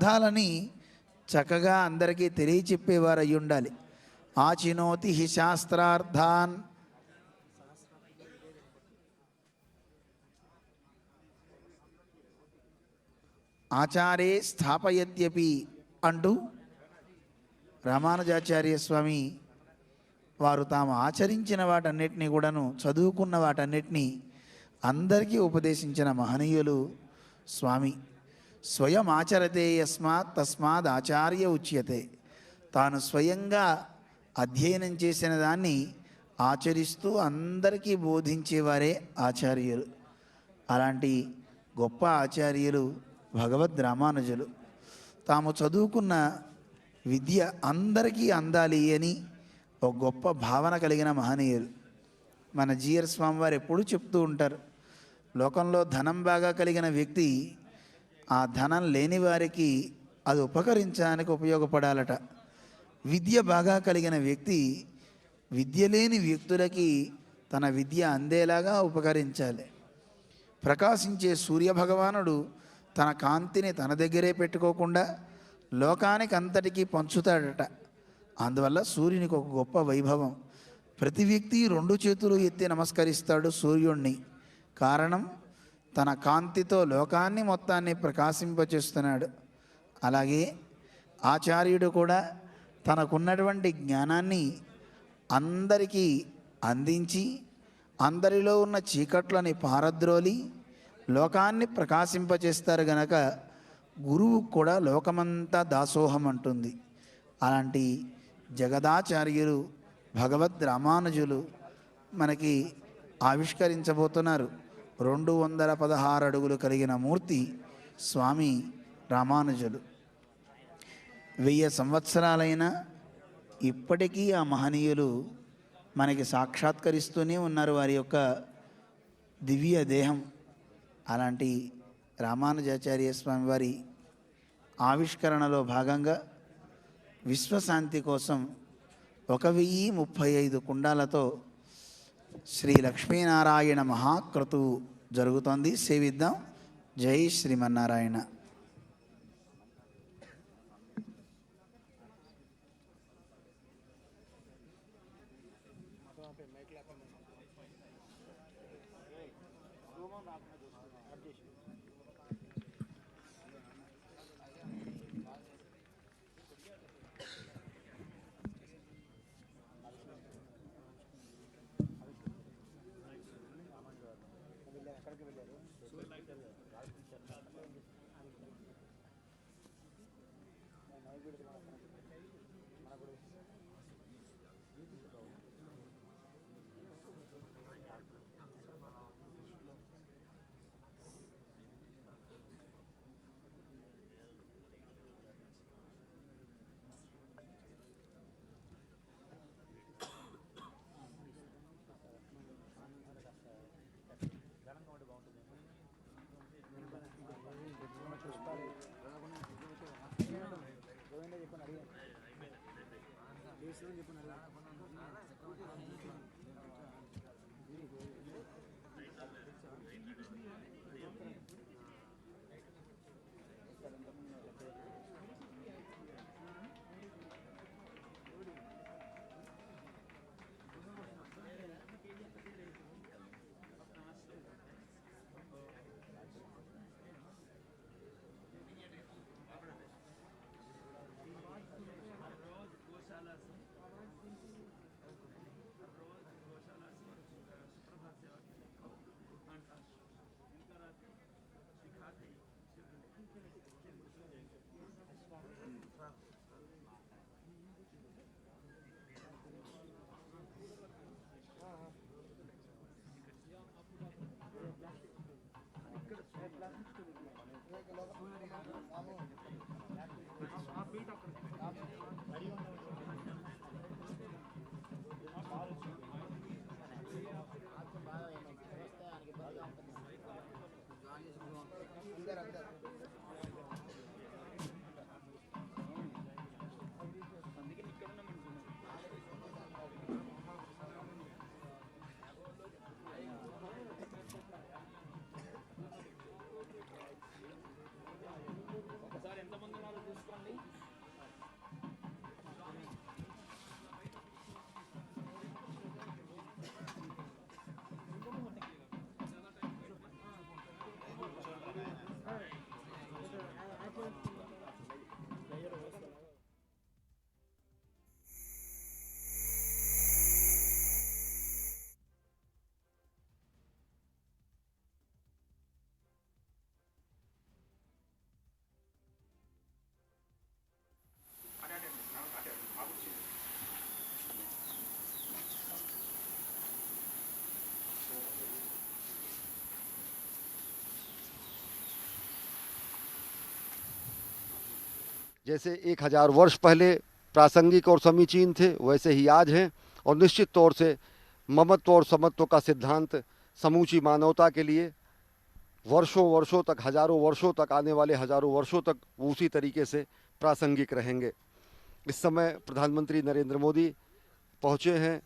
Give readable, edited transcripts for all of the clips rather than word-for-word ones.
అర్థాలని చక్కగా అందరికీ తెలియచెప్పేవారు అయి ఉండాలి. ఆచినోతి హి శాస్త్రార్థాన్ ఆచారే స్థాపయత్యపి అంటూ రామానుజాచార్య స్వామి వారు తాము ఆచరించిన వాటన్నిటినీ కూడాను, చదువుకున్న వాటన్నిటినీ అందరికీ ఉపదేశించిన మహనీయులు స్వామి. స్వయం ఆచరతే యస్మాత్ తస్మాత్ ఆచార్య ఉచ్యతే. తాను స్వయంగా అధ్యయనం చేసిన దాన్ని ఆచరిస్తూ అందరికీ బోధించేవారే ఆచార్యులు. అలాంటి గొప్ప ఆచార్యులు భగవద్ రామానుజులు. తాము చదువుకున్న విద్య అందరికీ అందాలి అని ఒక గొప్ప భావన కలిగిన మహనీయులు. మన జీఆర్ స్వామి వారు ఎప్పుడూ చెప్తూ ఉంటారు, లోకంలో ధనం బాగా కలిగిన వ్యక్తి ఆ ధనం లేని వారికి అది ఉపకరించడానికి ఉపయోగపడాలట. విద్య బాగా కలిగిన వ్యక్తి విద్య లేని వ్యక్తులకి తన విద్య అందేలాగా ఉపకరించాలి. ప్రకాశించే సూర్యభగవానుడు తన కాంతిని తన దగ్గరే పెట్టుకోకుండా లోకానికి అంతటికీ పంచుతాడట. అందువల్ల సూర్యునికి ఒక గొప్ప వైభవం. ప్రతి వ్యక్తి 2 చేతులు ఎత్తి నమస్కరిస్తాడు సూర్యుణ్ణి. కారణం, తన కాంతితో లోకాన్ని మొత్తాన్ని ప్రకాశింపచేస్తున్నాడు. అలాగే ఆచార్యుడు కూడా తనకున్నటువంటి జ్ఞానాన్ని అందరికీ అందించి అందరిలో ఉన్న చీకట్లని పారద్రోలి లోకాన్ని ప్రకాశింపచేస్తారు గనక గురువు కూడా లోకమంతా దాసోహం అంటుంది. అలాంటి జగదాచార్యులు భగవద్ రామానుజులు మనకి ఆవిష్కరించబోతున్నారు. 216 అడుగులు కలిగిన మూర్తి స్వామి రామానుజులు. 1000 సంవత్సరాలైనా ఇప్పటికీ ఆ మహనీయులు మనకి సాక్షాత్కరిస్తూనే ఉన్నారు వారి యొక్క దివ్య దేహం. అలాంటి రామానుజాచార్య స్వామి వారి ఆవిష్కరణలో భాగంగా విశ్వశాంతి కోసం 1035 కుండాలతో శ్రీ లక్ష్మీనారాయణ మహాక్రతువు జరుగుతోంది. సేవిద్దాం. జై శ్రీమన్నారాయణ. जैसे 1000 वर्ष पहले प्रासंगिक और समीचीन थे, वैसे ही आज हैं। और निश्चित तौर से ममत्व और समत्व का सिद्धांत समूची मानवता के लिए वर्षों वर्षों तक, हजारों वर्षों तक, आने वाले हजारों वर्षों तक उसी तरीके से प्रासंगिक रहेंगे। इस समय प्रधानमंत्री नरेंद्र मोदी पहुँचे हैं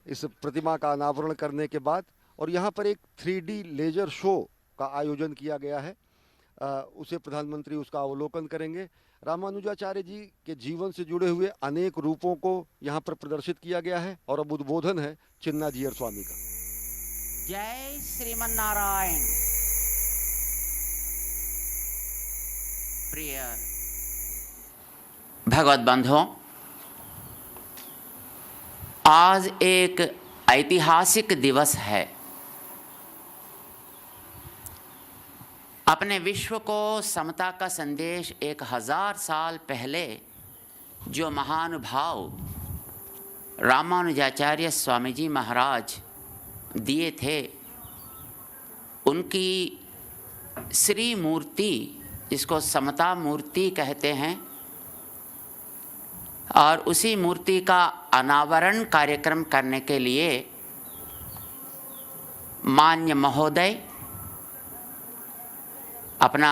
इस प्रतिमा का अनावरण करने के बाद, और यहाँ पर एक 3D लेजर शो का आयोजन किया गया है। उसे प्रधानमंत्री उसका अवलोकन करेंगे। रामानुजाचार्य जी के जीवन से जुड़े हुए अनेक रूपों को यहाँ पर प्रदर्शित किया गया है, और अब उद्बोधन है चिन्नाजीयर स्वामी का। जय श्रीमन नारायण। प्रिय भगवत बंधुओं, आज एक ऐतिहासिक दिवस है। अपने विश्व को समता का संदेश 1000 साल पहले जो महानुभाव रामानुजाचार्य स्वामी जी महाराज दिए थे, उनकी श्री मूर्ति, जिसको समता मूर्ति कहते हैं, और उसी मूर्ति का अनावरण कार्यक्रम करने के लिए मान्य महोदय अपना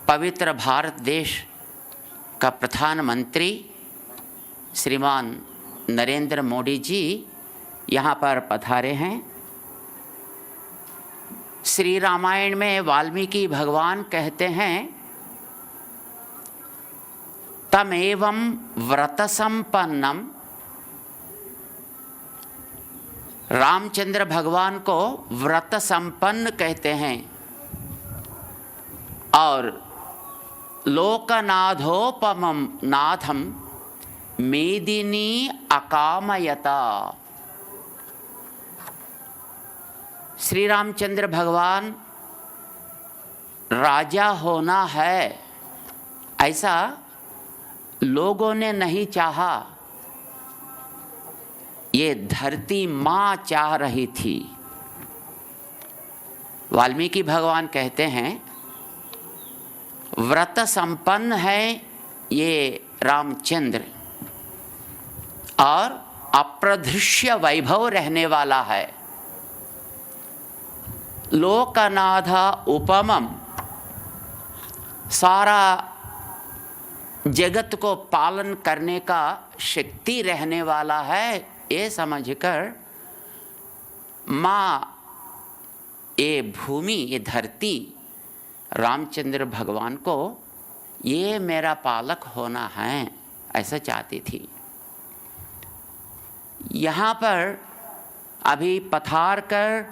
पवित्र भारत देश का प्रधानमंत्री श्रीमान नरेंद्र मोदी जी यहाँ पर पधारे हैं। श्री रामायण में वाल्मीकि भगवान कहते हैं, तमेवं व्रत संपन्नम। रामचंद्र भगवान को व्रत संपन्न कहते हैं, और लोकनाथोपमं नाथम मेदिनी अकामयता। श्री रामचंद्र भगवान राजा होना है ऐसा लोगों ने नहीं चाहा, ये धरती माँ चाह रही थी। वाल्मीकि भगवान कहते हैं, व्रत संपन्न है ये रामचंद्र, और अप्रदृश्य वैभव रहने वाला है। लोकनाथ उपमम, सारा जगत को पालन करने का शक्ति रहने वाला है, ये समझकर माँ, ये भूमि, ये धरती रामचंद्र भगवान को ये मेरा पालक होना है ऐसा चाहती थी। यहाँ पर अभी पधार कर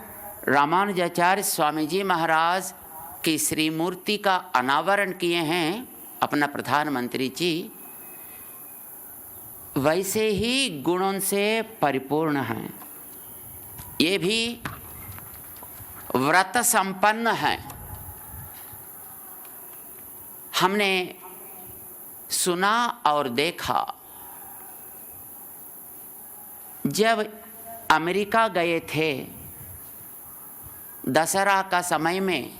रामानुजाचार्य स्वामी जी महाराज की श्री मूर्ति का अनावरण किए हैं अपना प्रधानमंत्री जी, वैसे ही गुणों से परिपूर्ण हैं। ये भी व्रत संपन्न हैं। हमने सुना और देखा, जब अमेरिका गए थे दशहरा का समय में,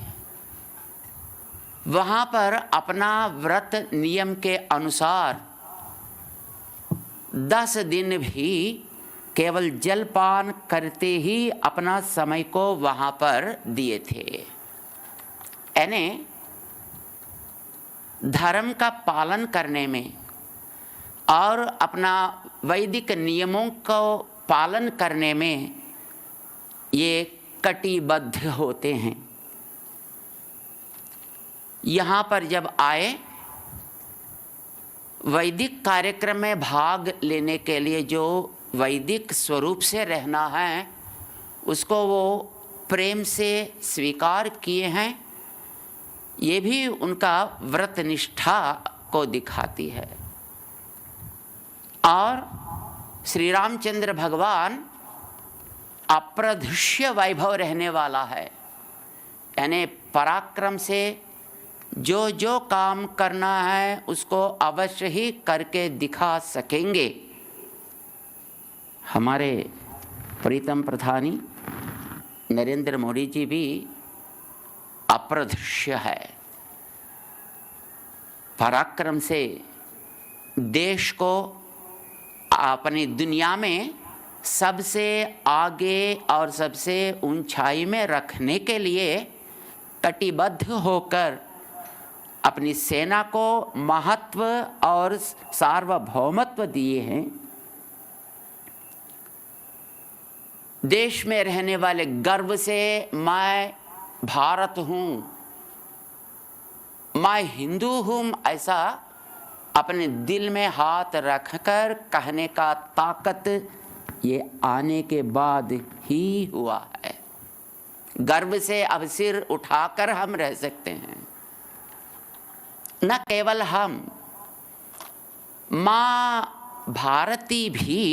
वहाँ पर अपना व्रत नियम के अनुसार 10 दिन भी केवल जलपान करते ही अपना समय को वहाँ पर दिए थे। यानी धर्म का पालन करने में और अपना वैदिक नियमों को पालन करने में ये कटिबद्ध होते हैं। यहाँ पर जब आए, वैदिक कार्यक्रम में भाग लेने के लिए जो वैदिक स्वरूप से रहना है, उसको वो प्रेम से स्वीकार किए हैं। ये भी उनका व्रत निष्ठा को दिखाती है। और श्री रामचंद्र भगवान अप्रदृश्य वैभव रहने वाला है, यानी पराक्रम से जो जो काम करना है उसको अवश्य ही करके दिखा सकेंगे। हमारे प्रीतम प्रधानी नरेंद्र मोदी जी भी अप्रदृश्य है। पराक्रम से देश को अपनी दुनिया में सबसे आगे और सबसे ऊंचाई में रखने के लिए कटिबद्ध होकर अपनी सेना को महत्व और सार्वभौमत्व दिए हैं। देश में रहने वाले गर्व से मैं भारत हूँ, मैं हिंदू हूँ, ऐसा अपने दिल में हाथ रखकर कहने का ताकत ये आने के बाद ही हुआ है। गर्व से अब सिर उठाकर हम रह सकते हैं। न केवल हम, माँ भारती भी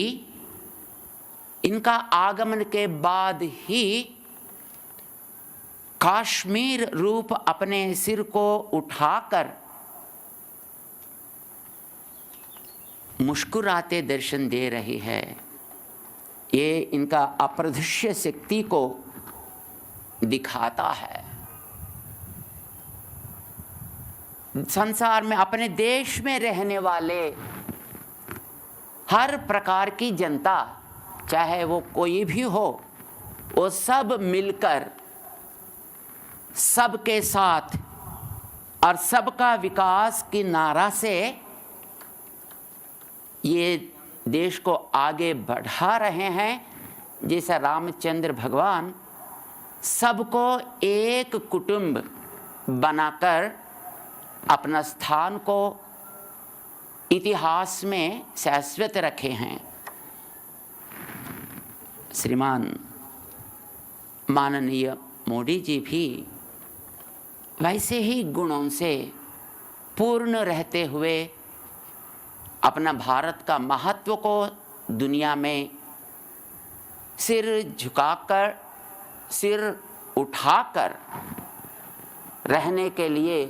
इनका आगमन के बाद ही काश्मीर रूप अपने सिर को उठाकर मुस्कुराते दर्शन दे रही है। ये इनका अप्रदृश्य शक्ति को दिखाता है। संसार में अपने देश में रहने वाले हर प्रकार की जनता, चाहे वो कोई भी हो, वो सब मिलकर सबके साथ और सबका विकास की नारा से ये देश को आगे बढ़ा रहे हैं। जैसे रामचंद्र भगवान सबको एक कुटुंब बनाकर अपना स्थान को इतिहास में शाश्वत रखे हैं। श्रीमान माननीय मोदी जी भी वैसे ही गुणों से पूर्ण रहते हुए अपना भारत का महत्व को दुनिया में सिर झुकाकर, सिर उठाकर रहने के लिए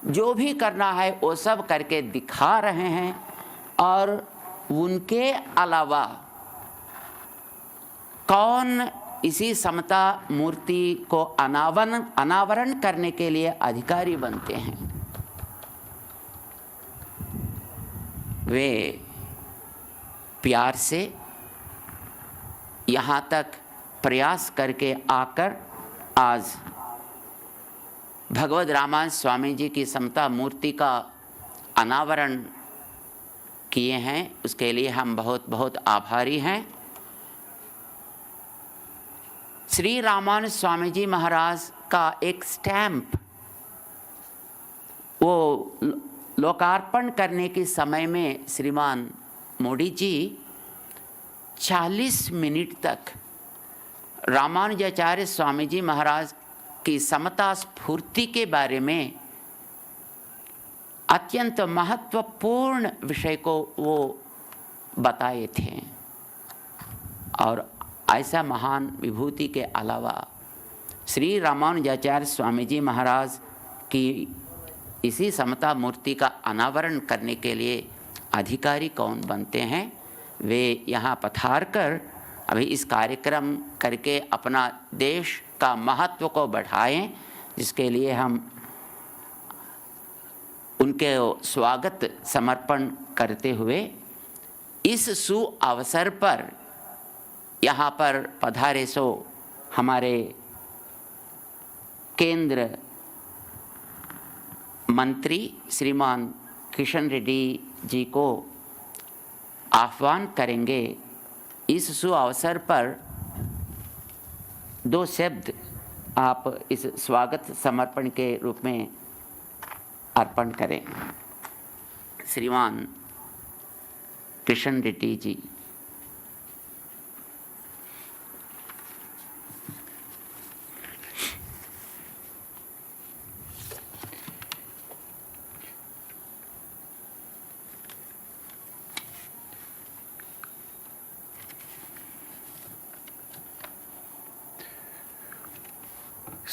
जो भी करना है वो सब करके दिखा रहे हैं। और उनके अलावा कौन इसी समता मूर्ति को अनावरण करने के लिए अधिकारी बनते हैं? वे प्यार से यहाँ तक प्रयास करके आकर आज भगवद रामानंद स्वामी जी की समता मूर्ति का अनावरण किए हैं। उसके लिए हम बहुत बहुत आभारी हैं। श्री रामानंद स्वामी जी महाराज का एक स्टैम्प वो लोकार्पण करने के समय में श्रीमान मोदी जी 40 मिनट तक रामानुजाचार्य स्वामी जी महाराज की समता स्फूर्ति के बारे में अत्यंत महत्वपूर्ण विषय को वो बताए थे। और ऐसा महान विभूति के अलावा श्री रामानुजाचार्य स्वामी जी महाराज की इसी समता मूर्ति का अनावरण करने के लिए अधिकारी कौन बनते हैं? वे यहाँ पधार कर अभी इस कार्यक्रम करके अपना देश का महत्व को बढ़ाएं, जिसके लिए हम उनके स्वागत समर्पण करते हुए इस सु अवसर पर यहाँ पर पधारे सो हमारे केंद्र मंत्री श्रीमान किशन रेड्डी जी को आह्वान करेंगे। इस सु अवसर पर 2 शब्द आप इस स्वागत समर्पण के रूप में अर्पण करें। श्रीमान किशन रेड्डी जी।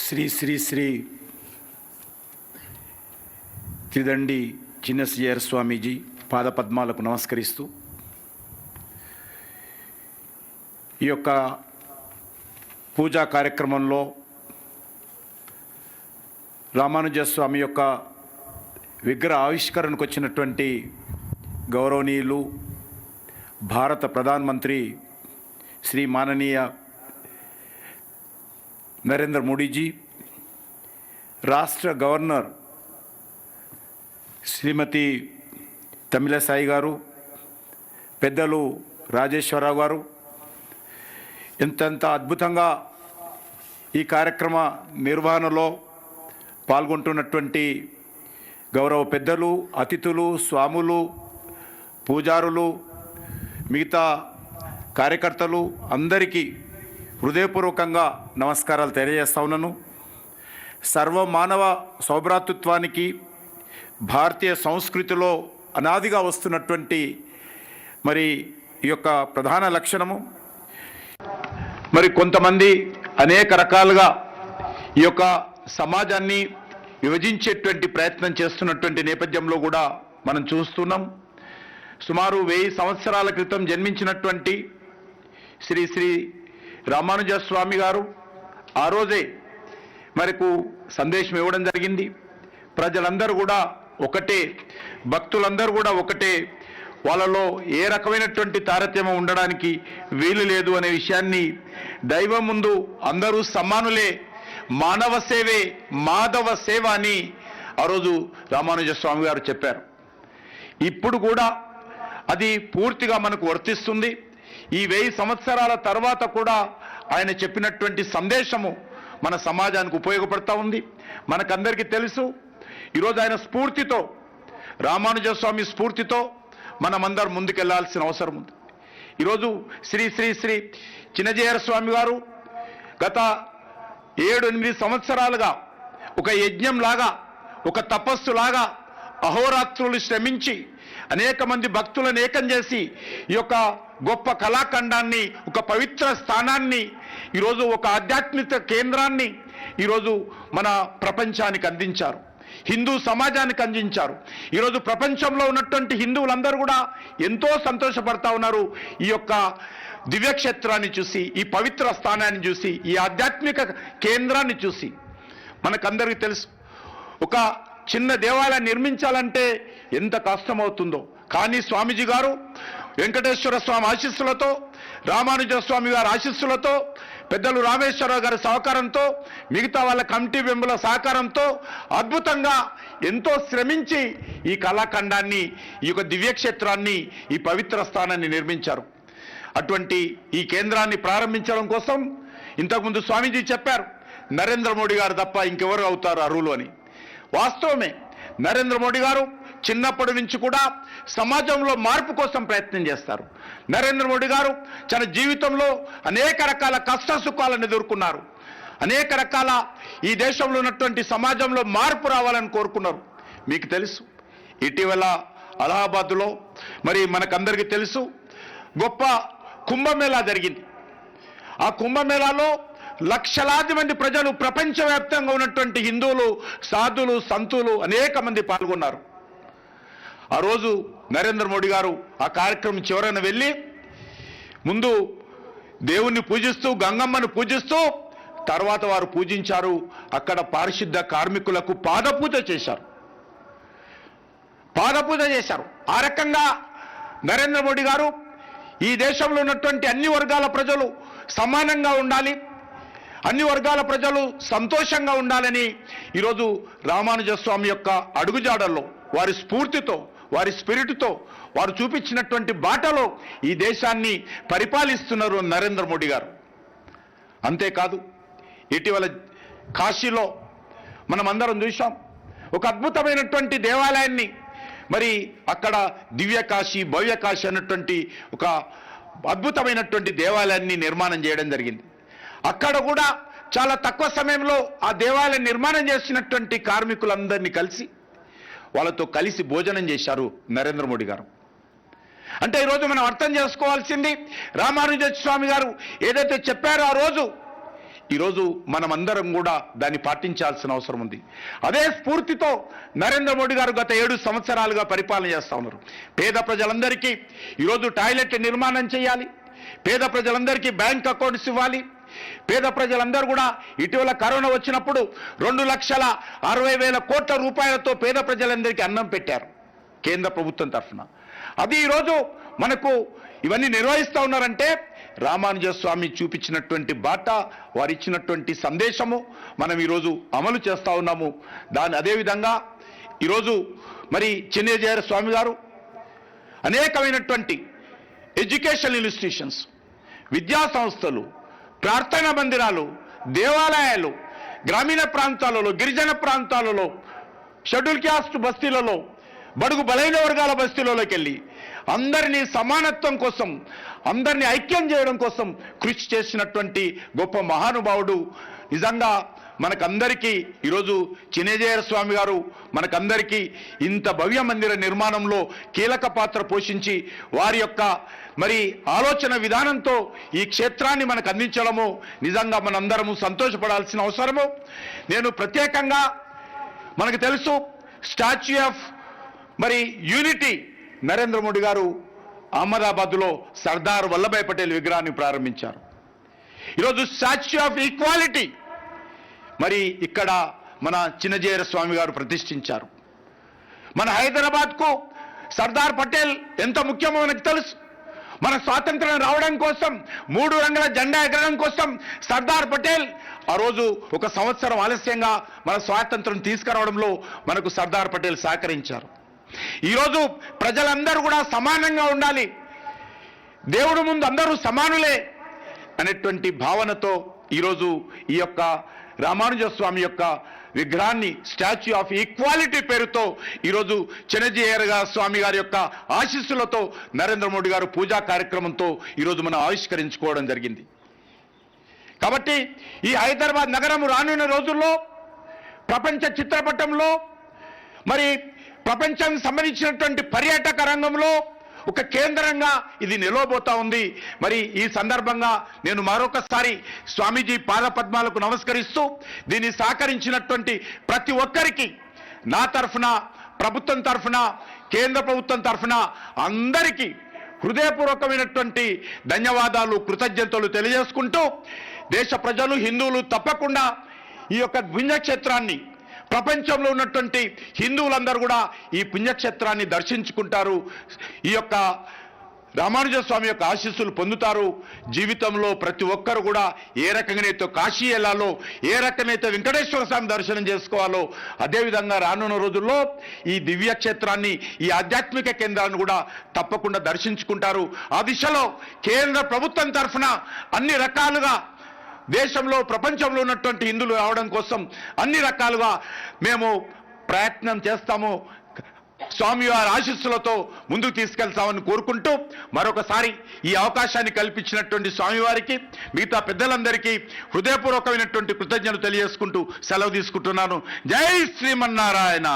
श्री श्री श्री त्रिदंडी చిన్నసియర్ స్వామీజీ పాదపద్మాలకు నమస్కరిస్తూ ఈ యొక్క పూజా కార్యక్రమంలో రామానుజ స్వామి యొక్క విగ్రహ ఆవిష్కరణకు వచ్చినటువంటి గౌరవనీయులు భారత ప్రధానమంత్రి శ్రీ మాననీయ నరేంద్ర మోడీజీ, రాష్ట్ర గవర్నర్ శ్రీమతి తమిళసాయి గారు, పెద్దలు రాజేశ్వరరావు గారు ఎంతెంత అద్భుతంగా ఈ కార్యక్రమ నిర్వహణలో పాల్గొంటున్నటువంటి గౌరవ పెద్దలు, అతిథులు, స్వాములు, పూజారులు, మిగతా కార్యకర్తలు అందరికీ హృదయపూర్వకంగా నమస్కారాలు తెలియజేస్తా ఉన్నాను. సర్వమానవ సౌభ్రాతృత్వానికి భారతీయ సంస్కృతిలో అనాదిగా వస్తున్నటువంటి మరి ఈ యొక్క ప్రధాన లక్షణము. మరి కొంతమంది అనేక రకాలుగా ఈ యొక్క సమాజాన్ని విభజించేటువంటి ప్రయత్నం చేస్తున్నటువంటి నేపథ్యంలో కూడా మనం చూస్తున్నాం. సుమారు 1000 సంవత్సరాల క్రితం జన్మించినటువంటి శ్రీ శ్రీ రామానుజ స్వామి గారు ఆ రోజే మనకు సందేశం ఇవ్వడం జరిగింది. ప్రజలందరూ కూడా ఒకటే, భక్తులందరూ కూడా ఒకటే, వాళ్ళలో ఏ రకమైనటువంటి తారతమ్యం ఉండడానికి వీలు లేదు అనే విషయాన్ని, దైవం ముందు అందరూ సమానులే, మానవ సేవే మాధవ సేవ అని ఆ రోజు రామానుజ స్వామి గారు చెప్పారు. ఇప్పుడు కూడా అది పూర్తిగా మనకు వర్తిస్తుంది. ఈ 1000 సంవత్సరాల తర్వాత కూడా ఆయన చెప్పినటువంటి సందేశము మన సమాజానికి ఉపయోగపడతా ఉంది. మనకందరికీ తెలుసు, ఈరోజు ఆయన స్ఫూర్తితో, రామానుజ స్వామి స్ఫూర్తితో మనమందరం ముందుకెళ్లాల్సిన అవసరం ఉంది. ఈరోజు శ్రీ శ్రీ శ్రీ చిన్నజీయర స్వామి గారు గత 7-8 సంవత్సరాలుగా ఒక యజ్ఞంలాగా, ఒక తపస్సులాగా అహోరాత్రులు శ్రమించి అనేక మంది భక్తులను ఏకం చేసి ఈ యొక్క గొప్ప కళాఖండాన్ని, ఒక పవిత్ర స్థానాన్ని, ఈరోజు ఒక ఆధ్యాత్మిక కేంద్రాన్ని ఈరోజు మన ప్రపంచానికి అందించారు, హిందూ సమాజానికి అందించారు. ఈరోజు ప్రపంచంలో ఉన్నటువంటి హిందువులందరూ కూడా ఎంతో సంతోషపడతా ఉన్నారు ఈ యొక్క దివ్యక్షేత్రాన్ని చూసి, ఈ పవిత్ర స్థానాన్ని చూసి, ఈ ఆధ్యాత్మిక కేంద్రాన్ని చూసి. మనకందరికీ తెలుసు, ఒక చిన్న దేవాలయం నిర్మించాలంటే ఎంత కష్టమవుతుందో. కానీ స్వామీజీ గారు వెంకటేశ్వర స్వామి ఆశీస్సులతో, రామానుజ స్వామి గారి ఆశీస్సులతో, పెద్దలు రామేశ్వరరావు గారి సహకారంతో, మిగతా వాళ్ళ కమిటీ మెంబర్ల సహకారంతో అద్భుతంగా ఎంతో శ్రమించి ఈ కళాఖండాన్ని, ఈ యొక్క దివ్యక్షేత్రాన్ని, ఈ పవిత్ర స్థానాన్ని నిర్మించారు. అటువంటి ఈ కేంద్రాన్ని ప్రారంభించడం కోసం ఇంతకుముందు స్వామీజీ చెప్పారు, నరేంద్ర మోడీ గారు తప్ప ఇంకెవరు అవుతారు అర్హులు అని. వాస్తవమే, నరేంద్ర మోడీ గారు చిన్నప్పటి నుంచి కూడా సమాజంలో మార్పు కోసం ప్రయత్నం చేస్తారు. నరేంద్ర మోడీ గారు తన జీవితంలో అనేక రకాల కష్ట సుఖాలను ఎదుర్కొన్నారు. అనేక రకాల ఈ దేశంలో ఉన్నటువంటి సమాజంలో మార్పు రావాలని కోరుకున్నారు. మీకు తెలుసు, ఇటీవల అలహాబాద్లో మరి మనకందరికీ తెలుసు, గొప్ప కుంభమేళా జరిగింది. ఆ కుంభమేళాలో లక్షలాది మంది ప్రజలు, ప్రపంచవ్యాప్తంగా ఉన్నటువంటి హిందువులు, సాధులు, సంతులు అనేక మంది పాల్గొన్నారు. ఆ రోజు నరేంద్ర మోడీ గారు ఆ కార్యక్రమం చివరన వెళ్ళి ముందు దేవుణ్ణి పూజిస్తూ, గంగమ్మను పూజిస్తూ, తర్వాత వారు పూజించారు, అక్కడ పారిశుద్ధ కార్మికులకు పాదపూజ చేశారు. ఆ రకంగా నరేంద్ర మోడీ గారు ఈ దేశంలో ఉన్నటువంటి అన్ని వర్గాల ప్రజలు సమానంగా ఉండాలి, అన్ని వర్గాల ప్రజలు సంతోషంగా ఉండాలని ఈరోజు రామానుజ స్వామి యొక్క అడుగుజాడల్లో, వారి స్ఫూర్తితో, వారి స్పిరిట్తో, వారు చూపించినటువంటి బాటలో ఈ దేశాన్ని పరిపాలిస్తున్నారు నరేంద్ర మోడీ గారు. అంతేకాదు, ఇటీవల కాశీలో మనమందరం చూసాం, ఒక అద్భుతమైనటువంటి దేవాలయాన్ని, మరి అక్కడ దివ్య కాశీ, భవ్య కాశీ అన్నటువంటి ఒక అద్భుతమైనటువంటి దేవాలయాన్ని నిర్మాణం చేయడం జరిగింది. అక్కడ కూడా చాలా తక్కువ సమయంలో ఆ దేవాలయం నిర్మాణం చేసినటువంటి కార్మికులందరినీ కలిసి, వాళ్ళతో కలిసి భోజనం చేశారు నరేంద్ర మోడీ గారు. అంటే ఈరోజు మనం అర్థం చేసుకోవాల్సింది, రామానుజ స్వామి గారు ఏదైతే చెప్పారో ఆ రోజు, ఈరోజు మనమందరం కూడా దాన్ని పాటించాల్సిన అవసరం ఉంది. అదే స్ఫూర్తితో నరేంద్ర మోడీ గారు గత 7 సంవత్సరాలుగా పరిపాలన చేస్తూ ఉన్నారు. పేద ప్రజలందరికీ ఈరోజు టాయిలెట్ నిర్మాణం చేయాలి, పేద ప్రజలందరికీ బ్యాంక్ అకౌంట్స్ ఇవ్వాలి, పేద ప్రజలందరూ కూడా ఇటీవల కరోనా వచ్చినప్పుడు 2,60,000 కోట్ల రూపాయలతో పేద ప్రజలందరికీ అన్నం పెట్టారు కేంద్ర ప్రభుత్వం తరఫున. అది ఈరోజు మనకు ఇవన్నీ నిర్వహిస్తూ ఉన్నారంటే రామానుజ స్వామి చూపించినటువంటి బాట, వారు ఇచ్చినటువంటి సందేశము మనం ఈరోజు అమలు చేస్తూ ఉన్నాము. అదేవిధంగా ఈరోజు మరి చిన్నజీయర్ స్వామి గారు అనేకమైనటువంటి ఎడ్యుకేషన్ ఇన్స్టిట్యూషన్స్, విద్యా సంస్థలు, ప్రార్థనా మందిరాలు, దేవాలయాలు గ్రామీణ ప్రాంతాలలో, గిరిజన ప్రాంతాలలో, షెడ్యూల్ క్యాస్ట్ బస్తీలలో, బడుగు బలైన వర్గాల బస్తీలలోకి వెళ్ళి అందరినీ సమానత్వం కోసం, అందరినీ ఐక్యం చేయడం కోసం కృషి చేసినటువంటి గొప్ప మహానుభావుడు. నిజంగా మనకందరికీ ఈరోజు చిన్నజీయర్ స్వామి గారు మనకందరికీ ఇంత భవ్య మందిర నిర్మాణంలో కీలక పాత్ర పోషించి వారి యొక్క మరి ఆలోచన విధానంతో ఈ క్షేత్రాన్ని మనకు అందించడము నిజంగా మనందరము సంతోషపడాల్సిన అవసరము. నేను ప్రత్యేకంగా మనకు తెలుసు స్టాచ్యూ ఆఫ్ మరి యూనిటీ నరేంద్ర మోడీ గారు అహ్మదాబాద్లో సర్దార్ వల్లభాయ్ పటేల్ విగ్రహాన్ని ప్రారంభించారు. ఈరోజు స్టాచ్యూ ఆఫ్ ఈక్వాలిటీ మరి ఇక్కడ మన చిన్నజీయర్ స్వామి గారు ప్రతిష్ఠించారు. మన హైదరాబాద్కు సర్దార్ పటేల్ ఎంత ముఖ్యమో మనకు తెలుసు. మన స్వాతంత్రం రావడం కోసం 3 రంగుల జెండా ఎగరడం కోసం సర్దార్ పటేల్ ఆ రోజు 1 సంవత్సరం ఆలస్యంగా మన స్వాతంత్రం తీసుకురావడంలో మనకు సర్దార్ పటేల్ సహకరించారు. ఈరోజు ప్రజలందరూ కూడా సమానంగా ఉండాలి, దేవుడి ముందు అందరూ సమానులే అనేటువంటి భావనతో ఈరోజు ఈ యొక్క రామానుజ స్వామి యొక్క విగ్రహాన్ని స్టాచ్యూ ఆఫ్ ఈక్వాలిటీ పేరుతో ఈరోజు చిన్నజీయర్ స్వామి గారి యొక్క ఆశీస్సులతో నరేంద్ర మోడీ గారు పూజా కార్యక్రమంతో ఈరోజు మనం ఆవిష్కరించుకోవడం జరిగింది. కాబట్టి ఈ హైదరాబాద్ నగరం రానున్న రోజుల్లో ప్రపంచ చిత్రపటంలో మరి ప్రపంచానికి సంబంధించినటువంటి పర్యాటక రంగంలో ఒక కేంద్రంగా ఇది నిలవబోతా ఉంది. మరి ఈ సందర్భంగా నేను మరొకసారి స్వామీజీ పాదపద్మాలకు నమస్కరిస్తూ దీన్ని సహకరించినటువంటి ప్రతి ఒక్కరికి నా తరఫున, ప్రభుత్వం తరఫున, కేంద్ర ప్రభుత్వం తరఫున అందరికీ హృదయపూర్వకమైనటువంటి ధన్యవాదాలు, కృతజ్ఞతలు తెలియజేసుకుంటూ దేశ ప్రజలు, హిందువులు తప్పకుండా ఈ యొక్క పుణ్యక్షేత్రాన్ని, ప్రపంచంలో ఉన్నటువంటి హిందువులందరూ కూడా ఈ పుణ్యక్షేత్రాన్ని దర్శించుకుంటారు, ఈ యొక్క రామానుజ స్వామి యొక్క ఆశీస్సులు పొందుతారు. జీవితంలో ప్రతి ఒక్కరు కూడా ఏ రకంగానైతే కాశీ వెళ్ళాలో, ఏ రకమైతే వెంకటేశ్వర స్వామి దర్శనం చేసుకోవాలో, అదేవిధంగా రానున్న రోజుల్లో ఈ దివ్యక్షేత్రాన్ని, ఈ ఆధ్యాత్మిక కేంద్రాన్ని కూడా తప్పకుండా దర్శించుకుంటారు. ఆ దిశలో కేంద్ర ప్రభుత్వం తరఫున అన్ని రకాలుగా దేశంలో, ప్రపంచంలో ఉన్నటువంటి హిందువులు రావడం కోసం అన్ని రకాలుగా మేము ప్రయత్నం చేస్తాము. స్వామివారి ఆశీస్సులతో ముందుకు తీసుకెళ్తామని కోరుకుంటూ మరొకసారి ఈ అవకాశాన్ని కల్పించినటువంటి స్వామివారికి, మిగతా పెద్దలందరికీ హృదయపూర్వకమైనటువంటి కృతజ్ఞతలు తెలియజేసుకుంటూ సెలవు తీసుకుంటున్నాను. జై శ్రీమన్నారాయణ.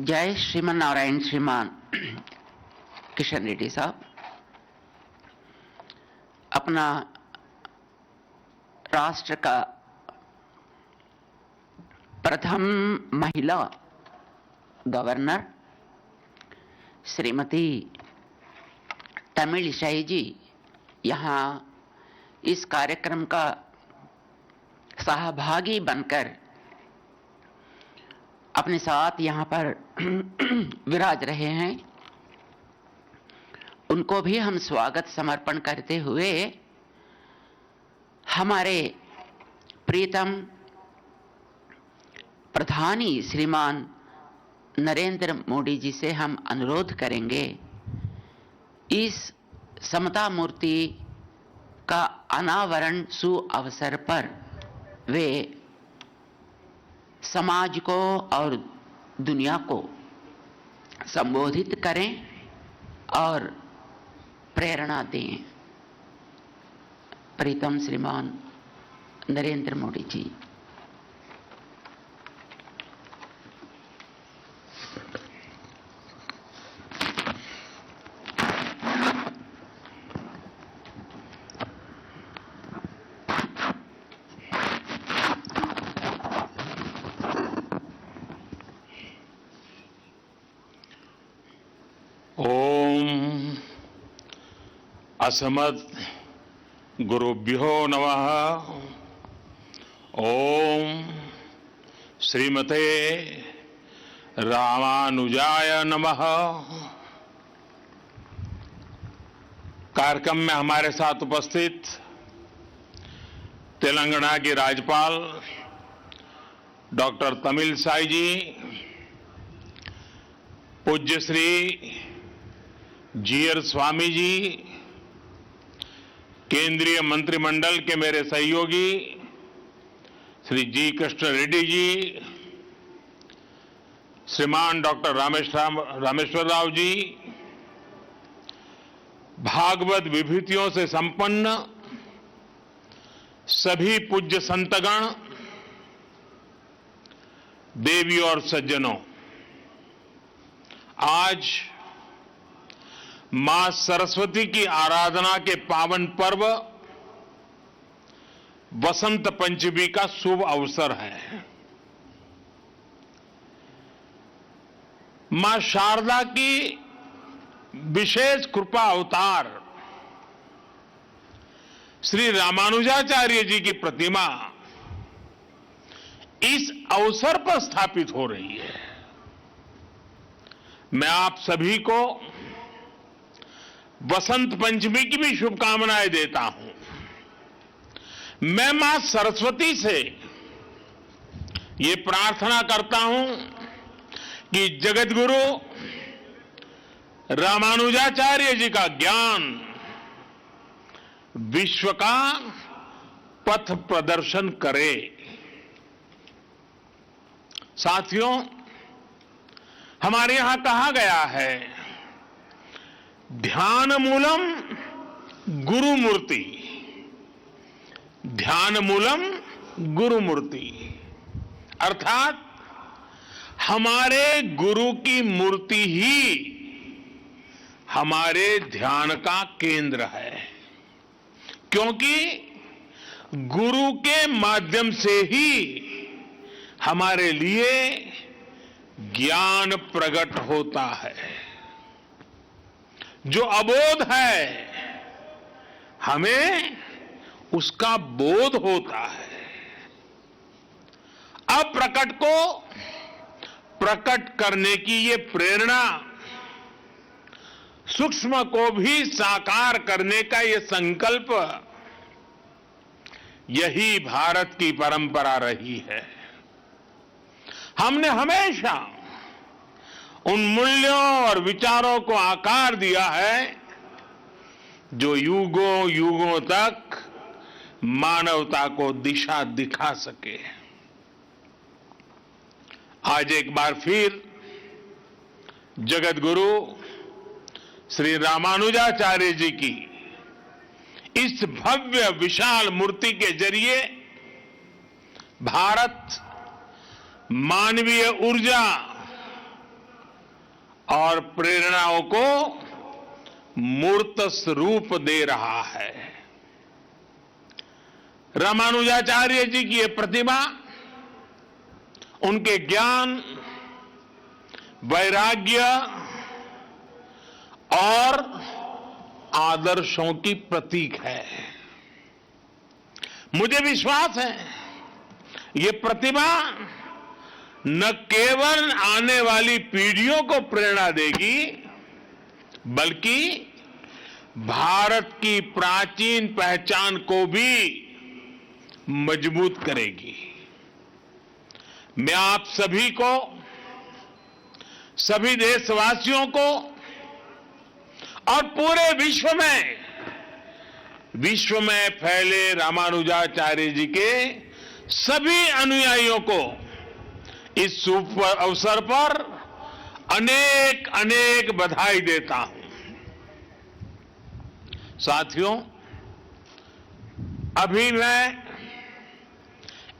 जय श्रीमन नारायण श्रीमान किशन रेड्डी साहब, अपना राष्ट्र का प्रथम महिला गवर्नर श्रीमती तमिलिसाई जी यहाँ इस कार्यक्रम का सहभागी बनकर अपने साथ यहाँ पर विराज रहे हैं। उनको भी हम स्वागत समर्पण करते हुए हमारे प्रीतम प्रधानी श्रीमान नरेंद्र मोदी जी से हम अनुरोध करेंगे, इस समता मूर्ति का अनावरण सुअवसर पर वे समाज को और दुनिया को संबोधित करें और प्रेरणा दें। प्रीतम श्रीमान नरेंद्र मोदी जी। असमत् गुरुभ्यो नमः। ओम श्रीमते रामानुजाय नमः। कार्यक्रम में हमारे साथ उपस्थित तेलंगाना की राज्यपाल डॉक्टर तमिलसाई जी, पूज्य श्री जीयर स्वामी जी, केंद्रीय मंत्रिमंडल के मेरे सहयोगी श्री जी कृष्ण रेड्डी जी, श्रीमान डॉक्टर रामेश्वर राव जी, भागवत विभूतियों से संपन्न सभी पूज्य संतगण, देवी और सज्जनों, आज मां सरस्वती की आराधना के पावन पर्व वसंत पंचमी का शुभ अवसर है। मां शारदा की विशेष कृपा अवतार श्री रामानुजाचार्य जी की प्रतिमा इस अवसर पर स्थापित हो रही है। मैं आप सभी को वसंत पंचमी की भी शुभकामनाएं देता हूं। मैं मां सरस्वती से ये प्रार्थना करता हूं कि जगतगुरु रामानुजाचार्य जी का ज्ञान विश्व का पथ प्रदर्शन करे। साथियों, हमारे यहां कहा गया है, ध्यान मूलम गुरु मूर्ति, ध्यान मूलम गुरु मूर्ति, अर्थात हमारे गुरु की मूर्ति ही हमारे ध्यान का केंद्र है, क्योंकि गुरु के माध्यम से ही हमारे लिए ज्ञान प्रकट होता है। जो अबोध है हमें उसका बोध होता है। अप्रकट को प्रकट करने की ये प्रेरणा, सूक्ष्म को भी साकार करने का ये संकल्प, यही भारत की परंपरा रही है। हमने हमेशा उन मूल्यों और विचारों को आकार दिया है जो युगों युगों तक मानवता को दिशा दिखा सके। आज एक बार फिर जगत गुरु श्री रामानुजाचार्य जी की इस भव्य विशाल मूर्ति के जरिए भारत मानवीय ऊर्जा और प्रेरणाओं को मूर्त स्वरूप दे रहा है। रामानुजाचार्य जी की यह प्रतिभा उनके ज्ञान, वैराग्य और आदर्शों की प्रतीक है। मुझे विश्वास है ये प्रतिभा न केवल आने वाली पीढ़ियों को प्रेरणा देगी, बल्कि भारत की प्राचीन पहचान को भी मजबूत करेगी। मैं आप सभी को, सभी देशवासियों को और पूरे विश्व में फैले रामानुजाचार्य जी के सभी अनुयायियों को इस शुभ अवसर पर अनेक अनेक बधाई देता हूं। साथियों, अभी मैं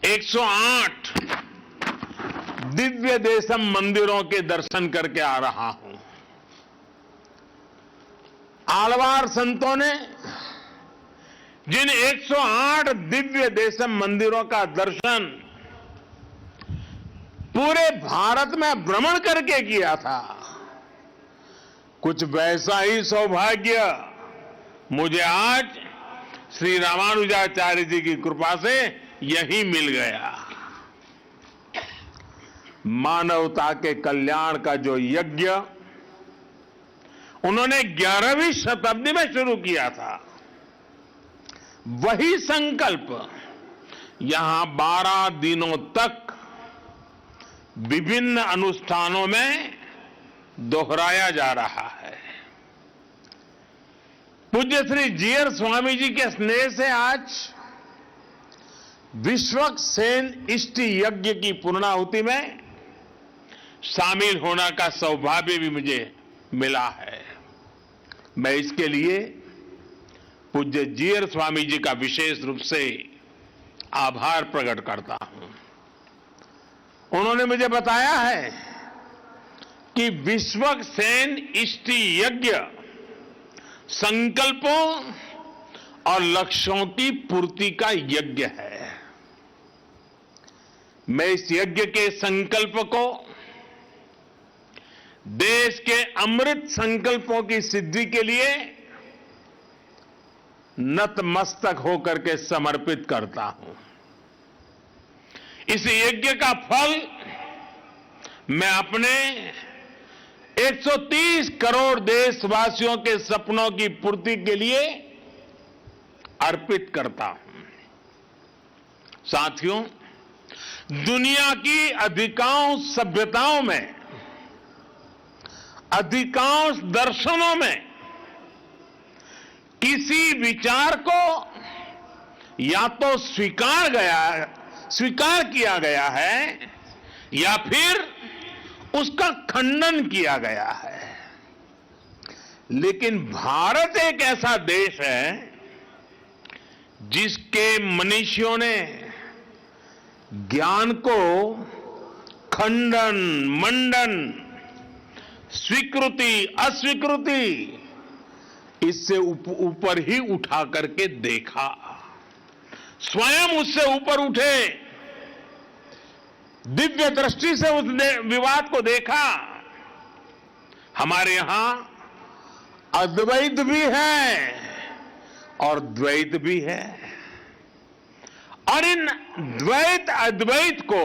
108 दिव्य देशम मंदिरों के दर्शन करके आ रहा हूं। आलवार संतों ने जिन 108 दिव्य देशम मंदिरों का दर्शन पूरे भारत में भ्रमण करके किया था, कुछ वैसा ही सौभाग्य मुझे आज श्री रामानुजाचार्य जी की कृपा से यही मिल गया। मानवता के कल्याण का जो यज्ञ उन्होंने 11वीं शताब्दी में शुरू किया था, वही संकल्प यहां 12 दिनों तक विभिन्न अनुष्ठानों में दोहराया जा रहा है। पूज्य श्री जीयर स्वामी जी के स्नेह से आज विश्वक्सेन इष्टि यज्ञ की पूर्णाहुति में शामिल होने का सौभाग्य भी मुझे मिला है। मैं इसके लिए पूज्य जीयर स्वामी जी का विशेष रूप से आभार प्रकट करता हूं। उन्होंने मुझे बताया है कि विश्वक्सेन इष्टि यज्ञ संकल्पों और लक्ष्यों की पूर्ति का यज्ञ है। मैं इस यज्ञ के संकल्प को देश के अमृत संकल्पों की सिद्धि के लिए नतमस्तक होकर के समर्पित करता हूं। इस यज्ञ का फल मैं अपने 130 करोड़ देशवासियों के सपनों की पूर्ति के लिए अर्पित करता हूं। साथियों, दुनिया की अधिकांश सभ्यताओं में, अधिकांश दर्शनों में किसी विचार को या तो स्वीकार किया गया है या फिर उसका खंडन किया गया है। लेकिन भारत एक ऐसा देश है जिसके मनीषियों ने ज्ञान को खंडन, मंडन, स्वीकृति, अस्वीकृति इससे ऊपर ही उठा करके देखा। स्वयं उससे ऊपर उठे, दिव्य दृष्टि से उस विवाद को देखा। हमारे यहां अद्वैत भी है और द्वैत भी है, और इन द्वैत अद्वैत को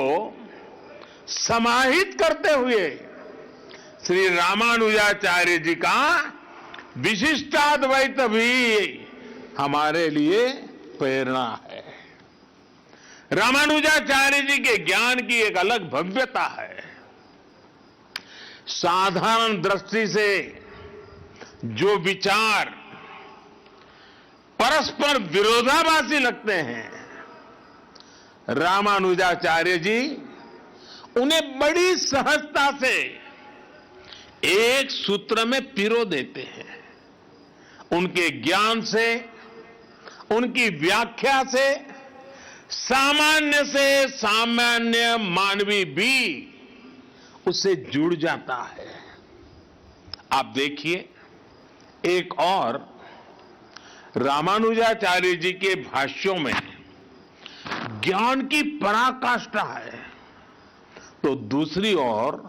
समाहित करते हुए श्री रामानुजाचार्य जी का विशिष्टाद्वैत भी हमारे लिए प्रेरणा है। रामानुजाचार्य जी के ज्ञान की एक अलग भव्यता है। साधारण दृष्टि से जो विचार परस्पर विरोधाभासी लगते हैं, रामानुजाचार्य जी उन्हें बड़ी सहजता से एक सूत्र में पिरो देते हैं। उनके ज्ञान से, उनकी व्याख्या से सामान्य से सामान्य मानवी भी उससे जुड़ जाता है। आप देखिए, एक और रामानुजाचार्य जी के भाष्यों में ज्ञान की पराकाष्ठा है, तो दूसरी ओर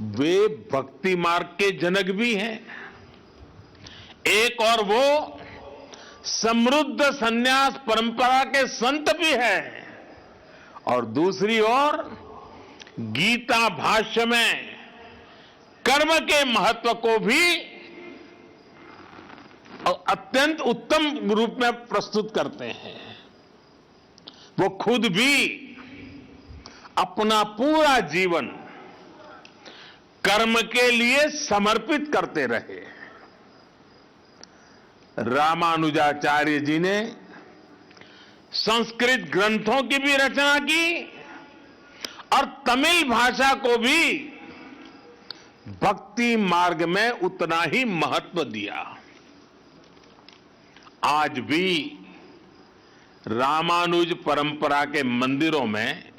वे भक्ति मार्ग के जनक भी हैं। एक और वो समृद्ध संन्यास परंपरा के संत भी हैं, और दूसरी ओर गीता भाष्य में कर्म के महत्व को भी अत्यंत उत्तम रूप में प्रस्तुत करते हैं। वो खुद भी अपना पूरा जीवन कर्म के लिए समर्पित करते रहे। रामानुजाचार्य जी ने संस्कृत ग्रंथों की भी रचना की और तमिल भाषा को भी भक्ति मार्ग में उतना ही महत्व दिया। आज भी रामानुज परंपरा के मंदिरों में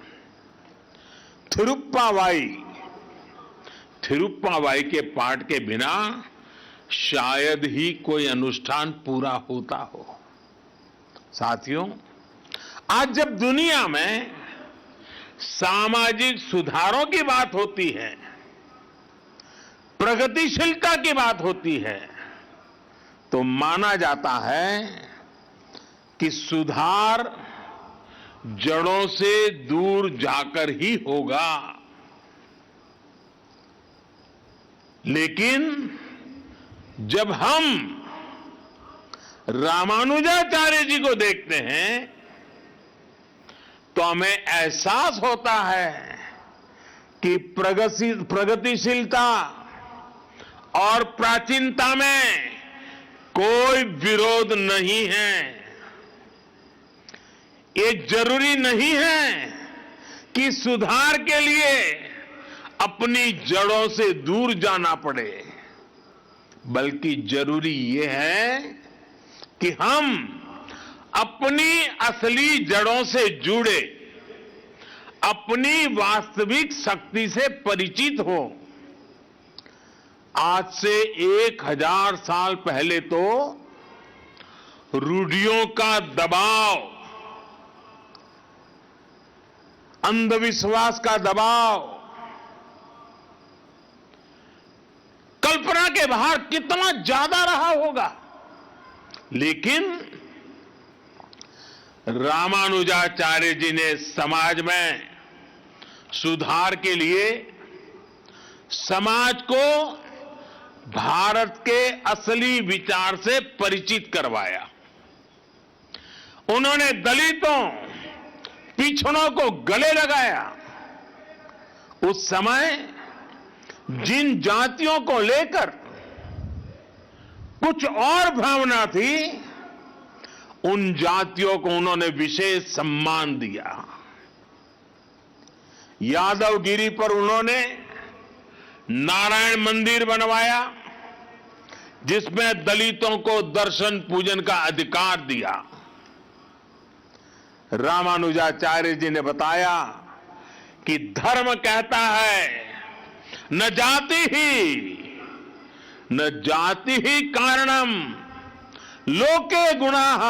थिरुप्पावाई के पाठ के बिना शायद ही कोई अनुष्ठान पूरा होता हो। साथियों, आज जब दुनिया में सामाजिक सुधारों की बात होती है, प्रगतिशीलता की बात होती है, तो माना जाता है कि सुधार जड़ों से दूर जाकर ही होगा। लेकिन जब हम रामानुजाचार्य जी को देखते हैं तो हमें एहसास होता है कि प्रगतिशीलता और प्राचीनता में कोई विरोध नहीं है। ये जरूरी नहीं है कि सुधार के लिए अपनी जड़ों से दूर जाना पड़े, बल्कि जरूरी ये है कि हम अपनी असली जड़ों से जुड़े, अपनी वास्तविक शक्ति से परिचित हो। आज से 1000 साल पहले तो रूढ़ियों का दबाव, अंधविश्वास का दबाव कल्पना के बाहर कितना ज्यादा रहा होगा। लेकिन रामानुजाचार्य जी ने समाज में सुधार के लिए समाज को भारत के असली विचार से परिचित करवाया। उन्होंने दलितों, पिछड़ों को गले लगाया। उस समय जिन जातियों को लेकर कुछ और भावना थी, उन जातियों को उन्होंने विशेष सम्मान दिया। यादवगिरी पर उन्होंने नारायण मंदिर बनवाया, जिसमें दलितों को दर्शन पूजन का अधिकार दिया। रामानुजाचार्य जी ने बताया कि धर्म कहता है न जाति ही कारणम लोके गुणाः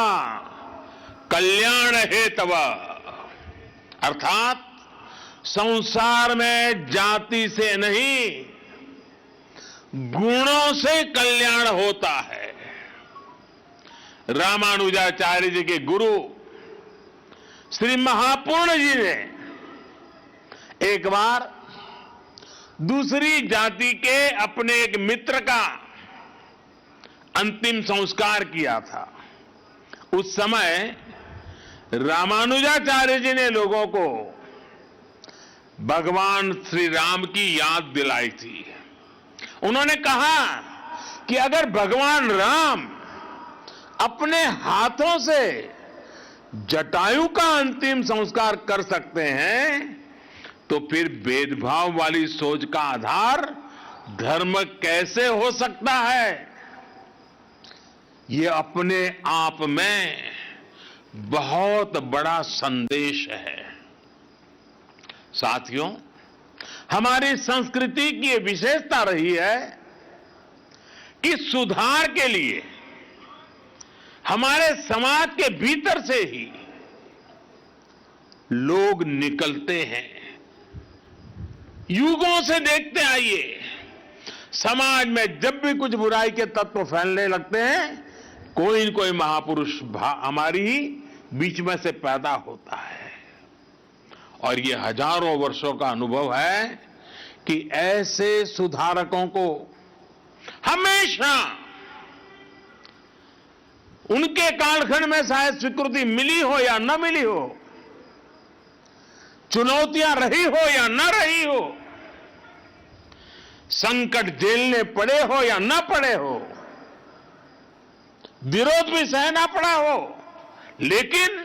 कल्याण हेतव। अर्थात संसार में जाति से नहीं, गुणों से कल्याण होता है। रामानुजाचार्य जी के गुरु श्री महापूर्ण जी ने एक बार दूसरी जाति के अपने एक मित्र का अंतिम संस्कार किया था। उस समय रामानुजाचार्य जी ने लोगों को भगवान श्री राम की याद दिलाई थी। उन्होंने कहा कि अगर भगवान राम अपने हाथों से जटायु का अंतिम संस्कार कर सकते हैं, तो फिर भेदभाव वाली सोच का आधार धर्म कैसे हो सकता है। ये अपने आप में बहुत बड़ा संदेश है। साथियों, हमारी संस्कृति की ये विशेषता रही है कि सुधार के लिए हमारे समाज के भीतर से ही लोग निकलते हैं। युगों से देखते आइए, समाज में जब भी कुछ बुराई के तत्व फैलने लगते हैं, कोई न कोई महापुरुष हमारी ही बीच में से पैदा होता है। और ये हजारों वर्षों का अनुभव है कि ऐसे सुधारकों को हमेशा उनके कालखंड में शायद स्वीकृति मिली हो या न मिली हो, चुनौतियां रही हो या न रही हो, संकट झेलने पड़े हो या न पड़े हो, विरोध भी सहना पड़ा हो, लेकिन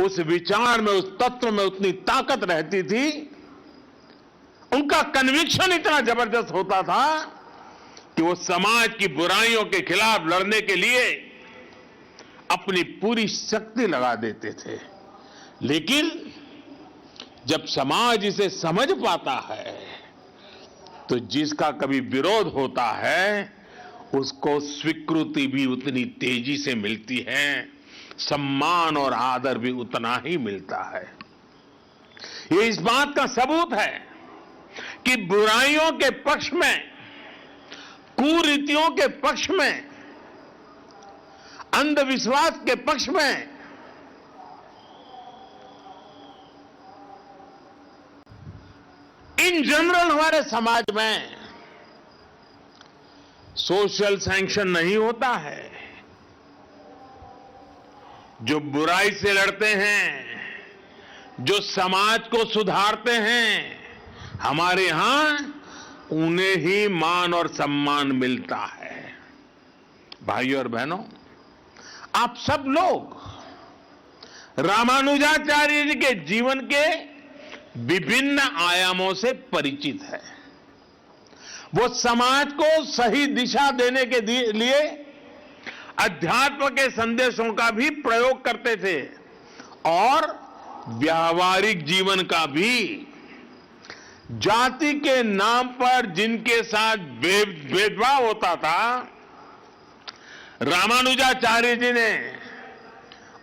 उस विचार में, उस तत्व में उतनी ताकत रहती थी, उनका कन्विक्शन इतना जबरदस्त होता था कि वो समाज की बुराइयों के खिलाफ लड़ने के लिए अपनी पूरी शक्ति लगा देते थे। लेकिन जब समाज इसे समझ पाता है, तो जिसका कभी विरोध होता है उसको स्वीकृति भी उतनी तेजी से मिलती है, सम्मान और आदर भी उतना ही मिलता है। ये इस बात का सबूत है कि बुराइयों के पक्ष में, कुरीतियों के पक्ष में अंधविश्वास के पक्ष में इन जनरल हमारे समाज में सोशल सैंक्शन नहीं होता है। जो बुराई से लड़ते हैं, जो समाज को सुधारते हैं, हमारे यहां उन्हें ही मान और सम्मान मिलता है। भाइयों और बहनों, आप सब लोग रामानुजाचार्य जी के जीवन के विभिन्न आयामों से परिचित है। वो समाज को सही दिशा देने के लिए अध्यात्म के संदेशों का भी प्रयोग करते थे और व्यावहारिक जीवन का भी। जाति के नाम पर जिनके साथ भेदभाव होता था, रामानुजाचार्य जी ने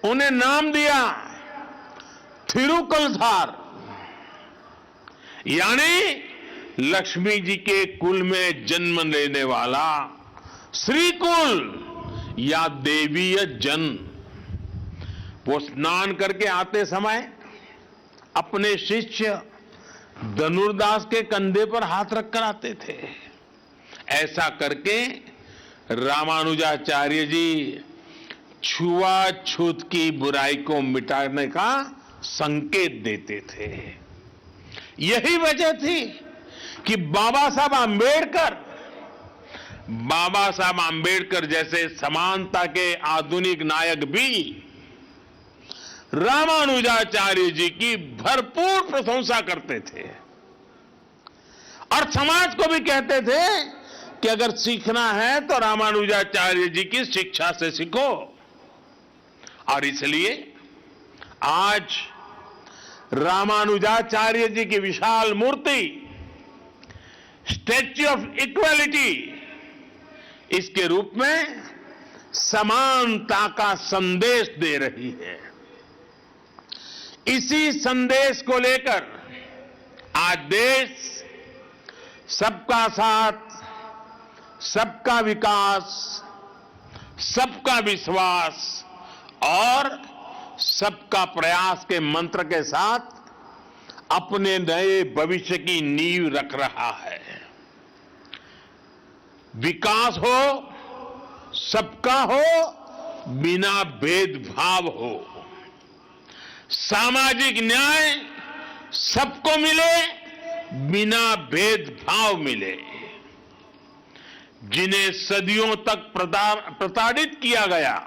उन्हें नाम दिया थिरुकलधार, यानी लक्ष्मी जी के कुल में जन्म लेने वाला श्रीकुल या देवीय जन। वो स्नान करके आते समय अपने शिष्य धनुर्दास के कंधे पर हाथ रखकर आते थे। ऐसा करके रामानुजाचार्य जी छुआछूत की बुराई को मिटाने का संकेत देते थे। यही वजह थी कि बाबा साहब आंबेडकर जैसे समानता के आधुनिक नायक भी रामानुजाचार्य जी की भरपूर प्रशंसा करते थे और समाज को भी कहते थे कि अगर सीखना है तो रामानुजाचार्य जी की शिक्षा से सीखो। और इसलिए आज रामानुजाचार्य जी की विशाल मूर्ति स्टैच्यू ऑफ इक्वालिटी, इसके रूप में समानता का संदेश दे रही है। इसी संदेश को लेकर आज देश सबका साथ, सबका विकास, सबका विश्वास और सबका प्रयास के मंत्र के साथ अपने नए भविष्य की नींव रख रहा है। विकास हो, सबका हो, बिना भेदभाव हो। सामाजिक न्याय सबको मिले, बिना भेदभाव मिले। जिन्हें सदियों तक प्रताड़ित किया गया,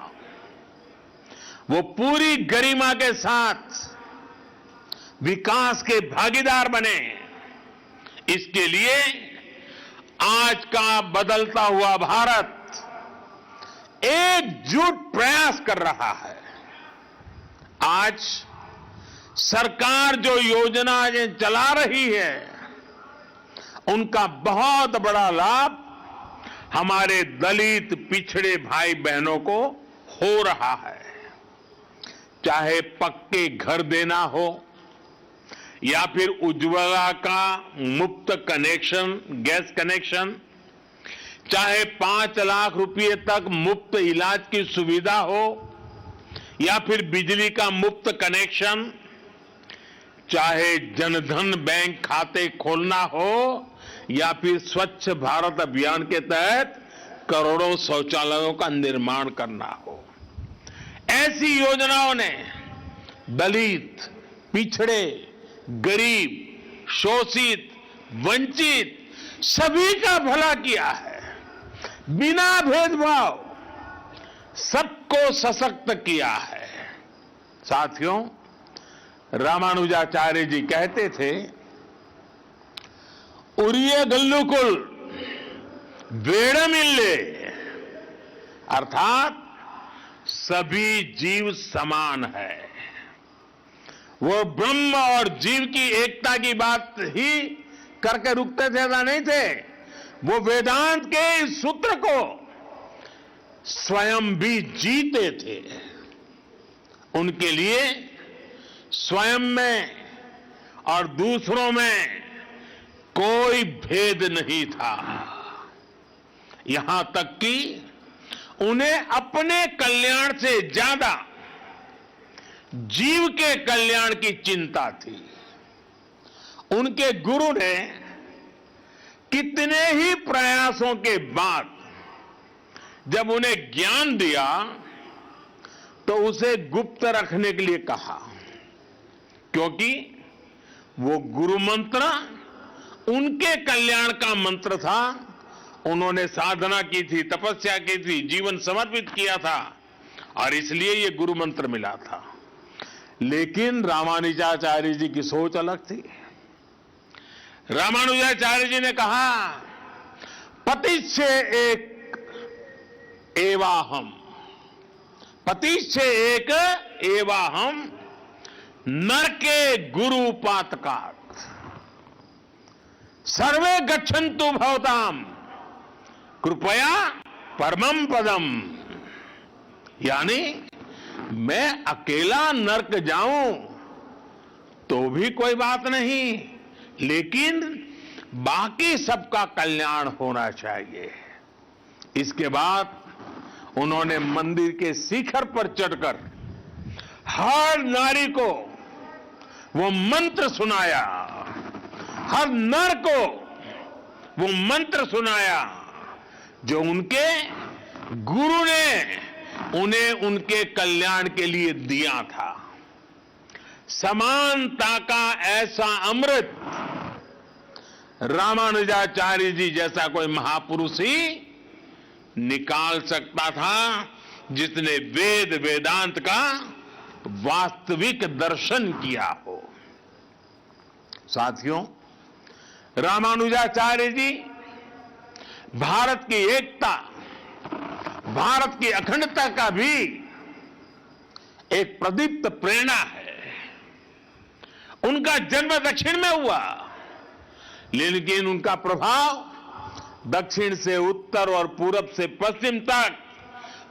वो पूरी गरिमा के साथ विकास के भागीदार बने। इसके लिए आज का बदलता हुआ भारत एकजुट प्रयास कर रहा है। आज सरकार जो योजनाएं चला रही है, उनका बहुत बड़ा लाभ हमारे दलित पिछड़े भाई बहनों को हो रहा है। चाहे पक्के घर देना हो या फिर उज्ज्वला का मुफ्त कनेक्शन, गैस कनेक्शन, चाहे 5 लाख रुपए तक मुफ्त इलाज की सुविधा हो या फिर बिजली का मुफ्त कनेक्शन, चाहे जनधन बैंक खाते खोलना हो या फिर स्वच्छ भारत अभियान के तहत करोड़ों शौचालयों का निर्माण करना हो। ऐसी योजनाओं ने दलित, पिछड़े, गरीब, शोषित, वंचित सभी का भला किया है। बिना भेदभाव सबको सशक्त किया है। साथियों, रामानुजाचार्य जी कहते थे, उरिय गल्लुकुल वेड़मिल्ले, अर्थात सभी जीव समान है। वो ब्रह्म और जीव की एकता की बात ही करके रुकते थे, ऐसा नहीं थे। वो वेदांत के इस सूत्र को स्वयं भी जीते थे। उनके लिए स्वयं में और दूसरों में कोई भेद नहीं था। यहां तक कि उन्हें अपने कल्याण से ज्यादा जीव के कल्याण की चिंता थी। उनके गुरु ने कितने ही प्रयासों के बाद जब उन्हें ज्ञान दिया तो उसे गुप्त रखने के लिए कहा, क्योंकि वो गुरु मंत्र उनके कल्याण का मंत्र था। उन्होंने साधना की थी, तपस्या की थी, जीवन समर्पित किया था और इसलिए ये गुरु मंत्र मिला था। लेकिन रामानुजाचार्य जी की सोच अलग थी। रामानुजाचार्य जी ने कहा, पतिश्चे एक एवाहम, पतिश्चे एक एवाहम, नरके गुरु पातकात्, सर्वे गच्छन्तु भवताम कृपया परमम पदम। यानी मैं अकेला नरक जाऊं तो भी कोई बात नहीं, लेकिन बाकी सबका कल्याण होना चाहिए। इसके बाद उन्होंने मंदिर के शिखर पर चढ़कर हर नारी को वो मंत्र सुनाया, हर नर को वो मंत्र सुनाया जो उनके गुरु ने उन्हें उनके कल्याण के लिए दिया था। समानता का ऐसा अमृत रामानुजाचार्य जी जैसा कोई महापुरुष ही निकाल सकता था, जिसने वेद वेदांत का वास्तविक दर्शन किया हो। साथियों, रामानुजाचार्य जी भारत की एकता, भारत की अखंडता का भी एक प्रदीप्त प्रेरणा है। उनका जन्म दक्षिण में हुआ, लेकिन उनका प्रभाव दक्षिण से उत्तर और पूरब से पश्चिम तक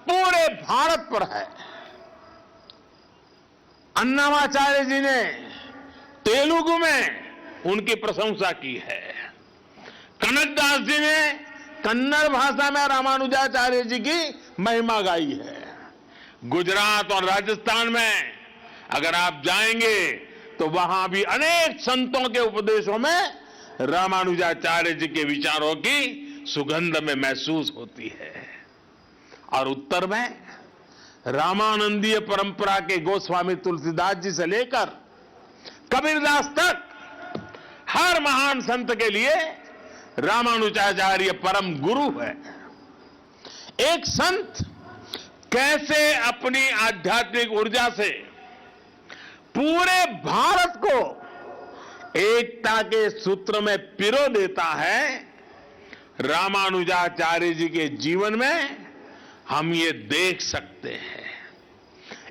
पूरे भारत पर है। अन्नामाचार्य जी ने तेलुगु में उनकी प्रशंसा की है। कनकदास जी ने कन्नड़ भाषा में रामानुजाचार्य जी की महिमा गाई है। गुजरात और राजस्थान में अगर आप जाएंगे तो वहां भी अनेक संतों के उपदेशों में रामानुजाचार्य जी के विचारों की सुगंध में महसूस होती है। और उत्तर में रामानंदीय परंपरा के गोस्वामी तुलसीदास जी से लेकर कबीरदास तक हर महान संत के लिए रामानुजाचार्य परम गुरु है। एक संत कैसे अपनी आध्यात्मिक ऊर्जा से पूरे भारत को एकता के सूत्र में पिरो देता है, रामानुजाचार्य जी के जीवन में हम ये देख सकते हैं।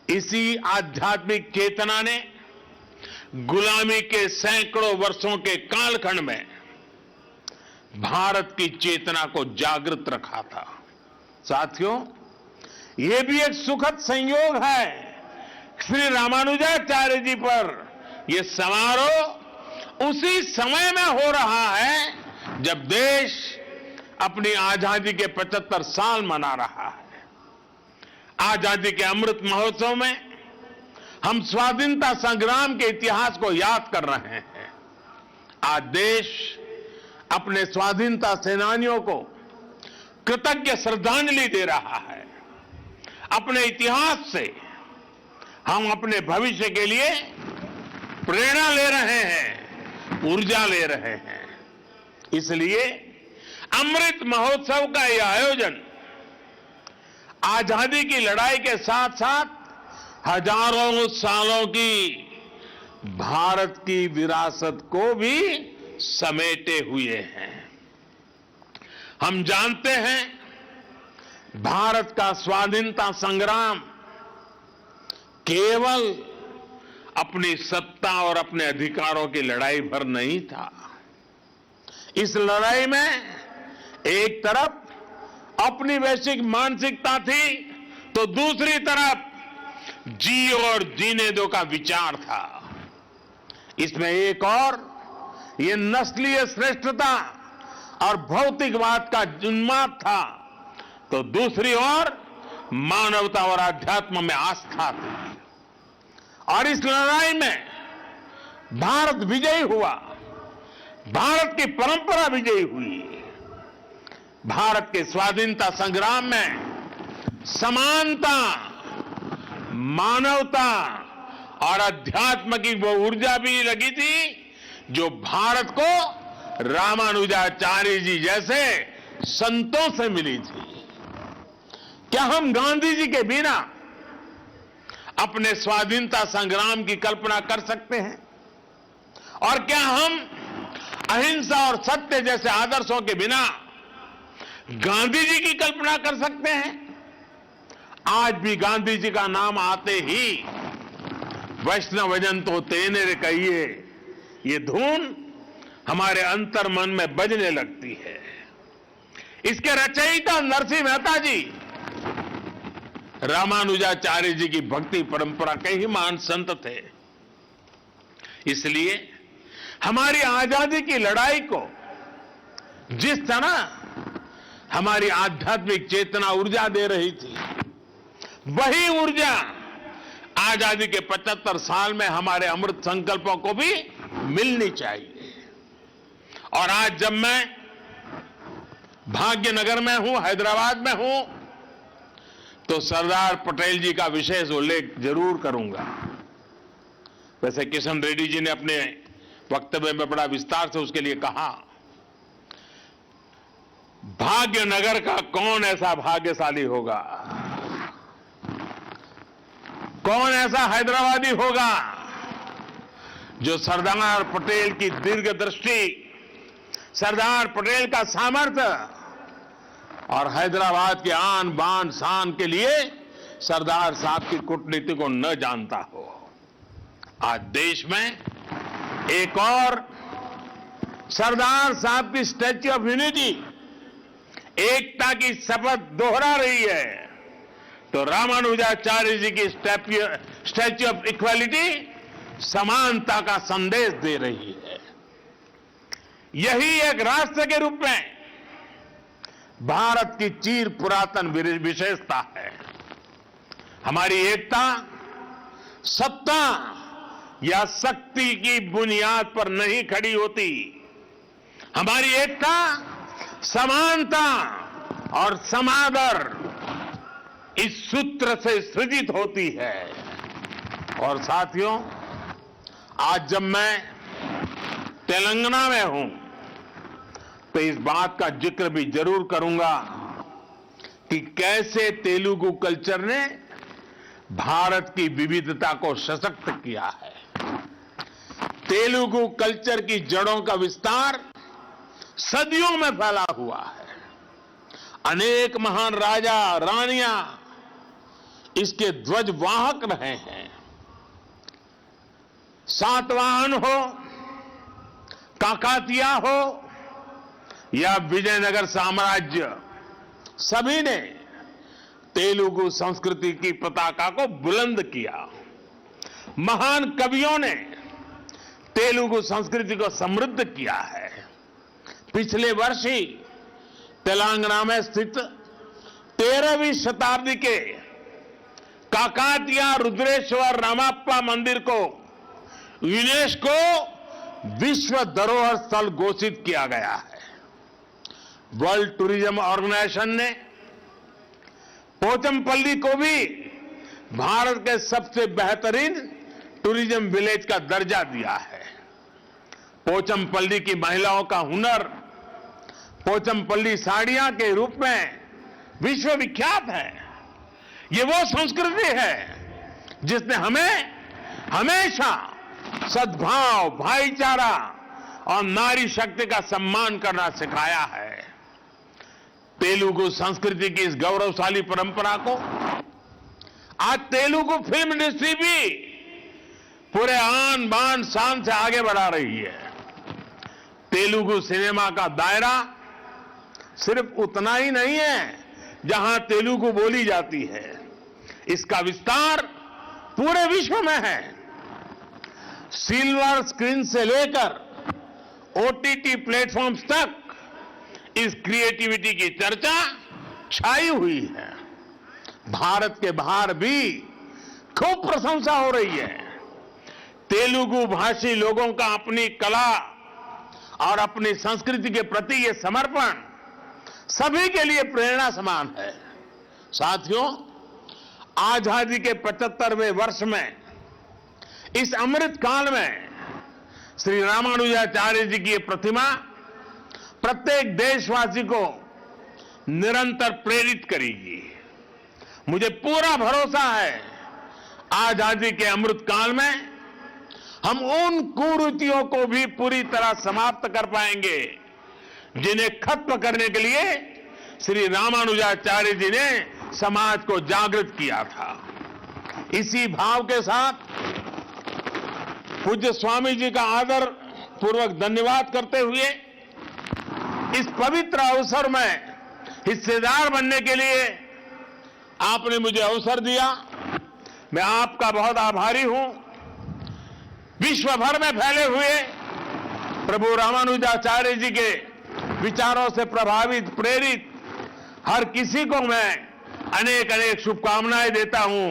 इसी आध्यात्मिक चेतना ने गुलामी के सैकड़ों वर्षों के कालखंड में भारत की चेतना को जागृत रखा था। साथियों, यह भी एक सुखद संयोग है, श्री रामानुजाचार्य जी पर यह समारोह उसी समय में हो रहा है जब देश अपनी आजादी के 75 साल मना रहा है। आजादी के अमृत महोत्सव में हम स्वाधीनता संग्राम के इतिहास को याद कर रहे हैं। आज देश अपने स्वाधीनता सेनानियों को कृतज्ञ श्रद्धांजलि दे रहा है। अपने इतिहास से हम अपने भविष्य के लिए प्रेरणा ले रहे हैं, ऊर्जा ले रहे हैं। इसलिए अमृत महोत्सव का यह आयोजन आजादी की लड़ाई के साथ साथ हजारों सालों की भारत की विरासत को भी समेटे हुए हैं। हम जानते हैं भारत का स्वाधीनता संग्राम केवल अपनी सत्ता और अपने अधिकारों की लड़ाई भर नहीं था। इस लड़ाई में एक तरफ अपनी वैश्विक मानसिकता थी तो दूसरी तरफ जी और जीने दो का विचार था। इसमें एक और ये नस्लीय श्रेष्ठता और भौतिकवाद का उन्माद था, तो दूसरी ओर मानवता और आध्यात्म में आस्था थी। और इस लड़ाई में भारत विजयी हुआ, भारत की परंपरा विजयी हुई। भारत के स्वाधीनता संग्राम में समानता, मानवता और अध्यात्म की वो ऊर्जा भी लगी थी जो भारत को रामानुजाचार्य जी जैसे संतों से मिली थी। क्या हम गांधी जी के बिना अपने स्वाधीनता संग्राम की कल्पना कर सकते हैं? और क्या हम अहिंसा और सत्य जैसे आदर्शों के बिना गांधी जी की कल्पना कर सकते हैं? आज भी गांधी जी का नाम आते ही वैष्णवजन तो तेने रे कहिए, ये धुन हमारे अंतर मन में बजने लगती है। इसके रचयिता नरसिंह मेहता जी रामानुजाचार्य जी की भक्ति परंपरा के ही महान संत थे। इसलिए हमारी आजादी की लड़ाई को जिस तरह हमारी आध्यात्मिक चेतना ऊर्जा दे रही थी, वही ऊर्जा आजादी के 75 साल में हमारे अमृत संकल्पों को भी मिलनी चाहिए। और आज जब मैं भाग्यनगर में हूं, हैदराबाद में हूं, तो सरदार पटेल जी का विशेष उल्लेख जरूर करूंगा। वैसे किशन रेड्डी जी ने अपने वक्तव्य में बड़ा विस्तार से उसके लिए कहा। भाग्यनगर का कौन ऐसा भाग्यशाली होगा, कौन ऐसा हैदराबादी होगा जो सरदार पटेल की दीर्घ दृष्टि, सरदार पटेल का सामर्थ्य और हैदराबाद के आन बान शान के लिए सरदार साहब की कूटनीति को न जानता हो। आज देश में एक और सरदार साहब की स्टैच्यू ऑफ यूनिटी, एकता की शपथ दोहरा रही है, तो रामानुजाचार्य जी की स्टैच्यू ऑफ इक्वालिटी समानता का संदेश दे रही है। यही एक राष्ट्र के रूप में भारत की चीर पुरातन विशेषता है। हमारी एकता सत्ता या शक्ति की बुनियाद पर नहीं खड़ी होती। हमारी एकता समानता और समादर इस सूत्र से सृजित होती है। और साथियों, आज जब मैं तेलंगाना में हूं तो इस बात का जिक्र भी जरूर करूंगा कि कैसे तेलुगु कल्चर ने भारत की विविधता को सशक्त किया है। तेलुगु कल्चर की जड़ों का विस्तार सदियों में फैला हुआ है। अनेक महान राजा रानियां इसके ध्वजवाहक रहे हैं। सातवाहन हो, काकातिया हो या विजयनगर साम्राज्य, सभी ने तेलुगु संस्कृति की पताका को बुलंद किया। महान कवियों ने तेलुगु संस्कृति को समृद्ध किया है। पिछले वर्ष ही तेलंगाना में स्थित 13वीं शताब्दी के काकातिया रुद्रेश्वर रामाप्पा मंदिर को यूनेस्को विश्व धरोहर स्थल घोषित किया गया है। वर्ल्ड टूरिज्म ऑर्गेनाइजेशन ने पोचमपल्ली को भी भारत के सबसे बेहतरीन टूरिज्म विलेज का दर्जा दिया है। पोचमपल्ली की महिलाओं का हुनर पोचमपल्ली साड़ियां के रूप में विश्व विख्यात है। ये वो संस्कृति है जिसने हमें हमेशा सद्भाव, भाईचारा और नारी शक्ति का सम्मान करना सिखाया है। तेलुगु संस्कृति की इस गौरवशाली परंपरा को आज तेलुगु फिल्म इंडस्ट्री भी पूरे आन बान शान से आगे बढ़ा रही है। तेलुगु सिनेमा का दायरा सिर्फ उतना ही नहीं है जहां तेलुगु बोली जाती है, इसका विस्तार पूरे विश्व में है। सिल्वर स्क्रीन से लेकर ओटीटी प्लेटफॉर्म्स तक इस क्रिएटिविटी की चर्चा छाई हुई है। भारत के बाहर भी खूब प्रशंसा हो रही है। तेलुगु भाषी लोगों का अपनी कला और अपनी संस्कृति के प्रति ये समर्पण सभी के लिए प्रेरणा समान है। साथियों, आजादी के 75वें वर्ष में इस अमृत काल में श्री रामानुजाचार्य जी की ये प्रतिमा प्रत्येक देशवासी को निरंतर प्रेरित करेगी। मुझे पूरा भरोसा है आजादी के अमृत काल में हम उन कुरीतियों को भी पूरी तरह समाप्त कर पाएंगे जिन्हें खत्म करने के लिए श्री रामानुजाचार्य जी ने समाज को जागृत किया था। इसी भाव के साथ पूज्य स्वामी जी का आदर पूर्वक धन्यवाद करते हुए इस पवित्र अवसर में हिस्सेदार बनने के लिए आपने मुझे अवसर दिया। मैं आपका बहुत आभारी हूं। विश्व भर में फैले हुए प्रभु रामानुजाचार्य जी के विचारों से प्रभावित प्रेरित हर किसी को मैं अनेक अनेक शुभकामनाएं देता हूं।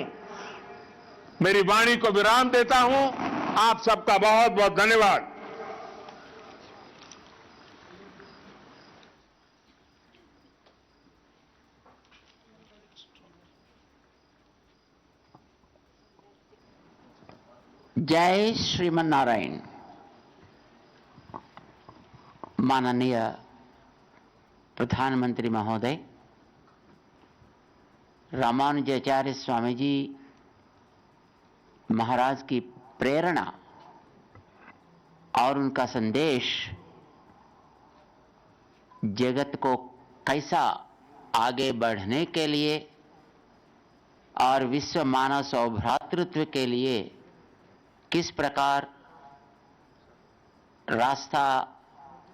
मेरी वाणी को विराम देता हूं। आप सबका बहुत बहुत धन्यवाद। जय श्रीमन नारायण। माननीय प्रधानमंत्री महोदय, रामानुजाचार्य स्वामी जी महाराज की प्रेरणा और उनका संदेश जगत को कैसा आगे बढ़ने के लिए और विश्व मानव सौभ्रातृत्व के लिए किस प्रकार रास्ता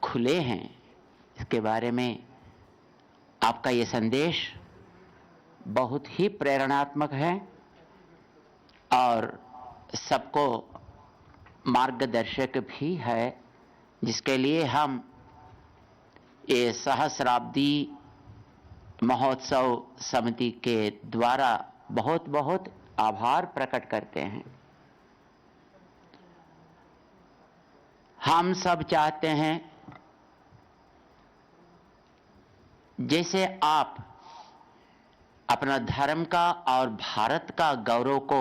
खुले हैं, इसके बारे में आपका ये संदेश बहुत ही प्रेरणात्मक है और सबको मार्गदर्शक भी है, जिसके लिए हम ये सहस्राब्दी महोत्सव समिति के द्वारा बहुत बहुत आभार प्रकट करते हैं। हम सब चाहते हैं जैसे आप अपना धर्म का और भारत का गौरव को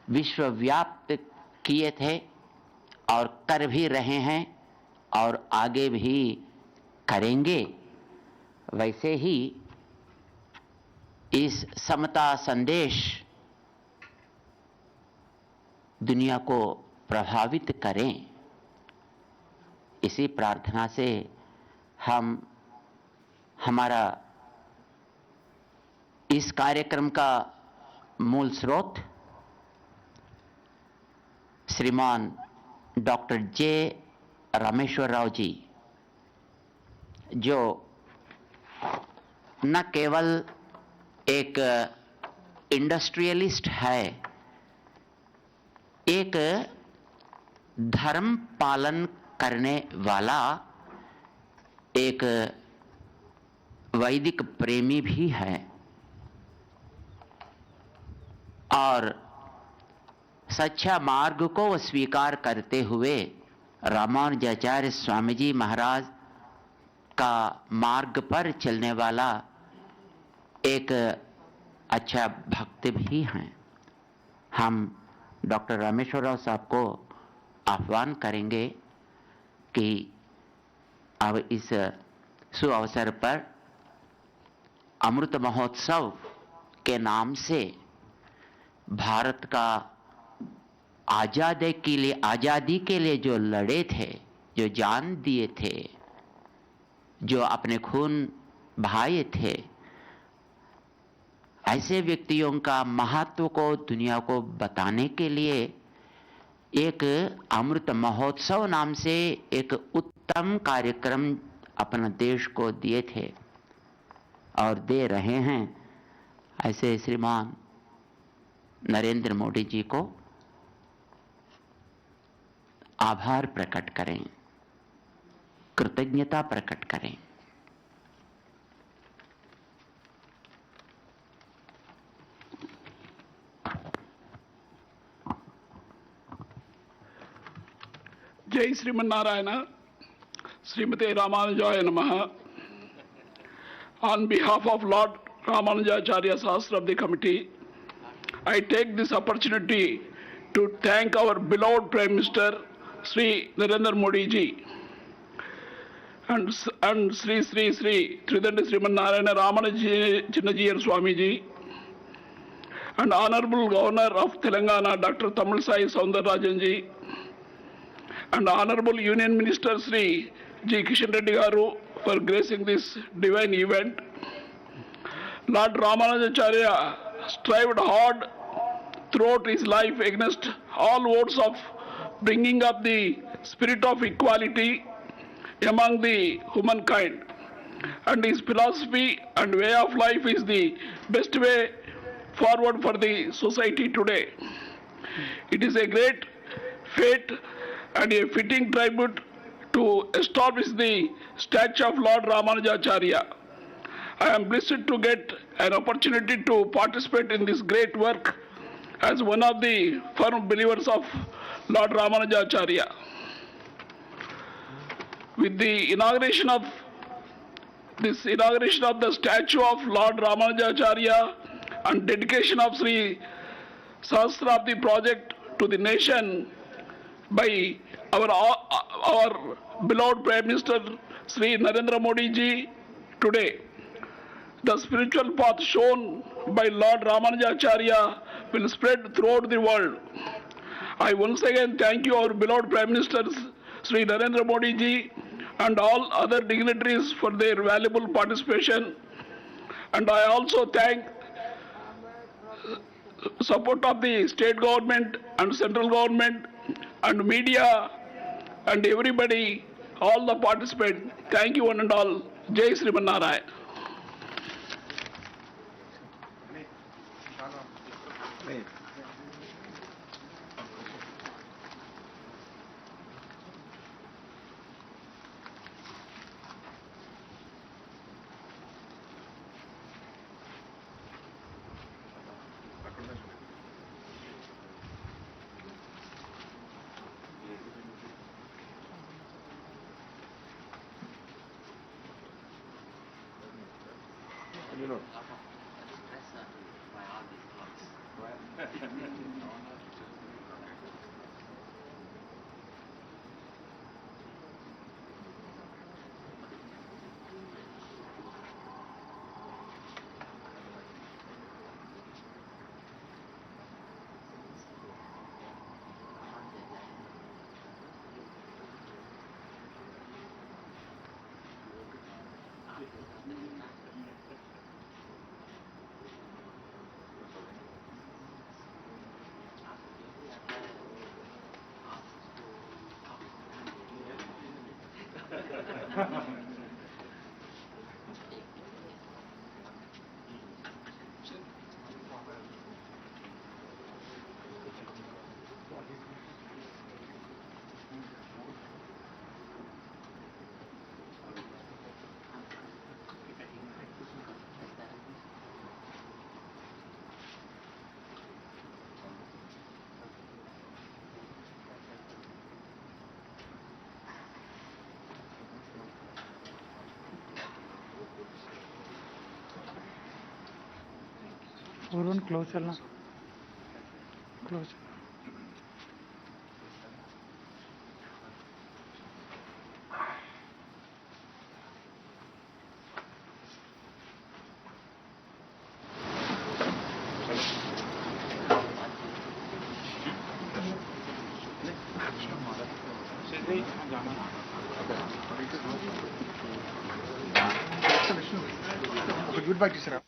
विश्वव्याप्त किए थे और कर भी रहे हैं और आगे भी करेंगे, वैसे ही इस समता संदेश दुनिया को प्रभावित करें। इसी प्रार्थना से हम हमारा इस कार्यक्रम का मूल स्रोत श्रीमान डॉक्टर जे रामेश्वर राव जी, जो न केवल एक इंडस्ट्रियलिस्ट है, एक धर्म पालन करने वाला एक वैदिक प्रेमी भी है और सच्चा मार्ग को स्वीकार करते हुए रामानुजाचार्य स्वामी जी महाराज का मार्ग पर चलने वाला एक अच्छा भक्त भी हैं। हम डॉक्टर रामेश्वर राव साहब को आह्वान करेंगे कि अब इस सुअवसर पर अमृत महोत्सव के नाम से भारत का आज़ादी के लिए जो लड़े थे, जो जान दिए थे, जो अपने खून बहाए थे, ऐसे व्यक्तियों का महत्व को दुनिया को बताने के लिए एक अमृत महोत्सव नाम से एक उत्तम कार्यक्रम अपना देश को दिए थे और दे रहे हैं। ऐसे श्रीमान नरेंद्र मोदी जी को आभार प्रकट करें, कृतज्ञता प्रकट करें। Jai Sriman Narayana, Srimate Ramanujaya Namaha. On behalf of Lord Ramanujacharya Sahasra of the committee, I take this opportunity to thank our beloved Prime Minister Sri Narendra Modi ji and Sri Tridandi Sriman Narayana Ramanuja Chinnajiyar Swami ji and Honorable Governor of Telangana Dr. Tamil Sai Soundararajan ji and Honorable Union Minister Sri G. Kishan Reddy Garu for gracing this divine event. Lord Ramanujacharya strived hard throughout his life against all odds of bringing up the spirit of equality among the humankind. And his philosophy and way of life is the best way forward for the society today. It is a great fate and a fitting tribute to establish the statue of Lord Ramanujacharya. I am blessed to get an opportunity to participate in this great work as one of the firm believers of Lord Ramanujacharya. With the inauguration of the statue of Lord Ramanujacharya and dedication of Sri Sahasrabdi project to the nation by our beloved Prime Minister Sri Narendra Modi ji today, the spiritual path shown by Lord Ramanujacharya will spread throughout the world. I once again thank you, our beloved Prime Minister Sri Narendra Modi ji and all other dignitaries for their valuable participation. And I also thank support of the state government and central government and media and everybody, all the participants. Thank you one and all. Jai Sriman Narayana. Varun close चलना close good bye teacher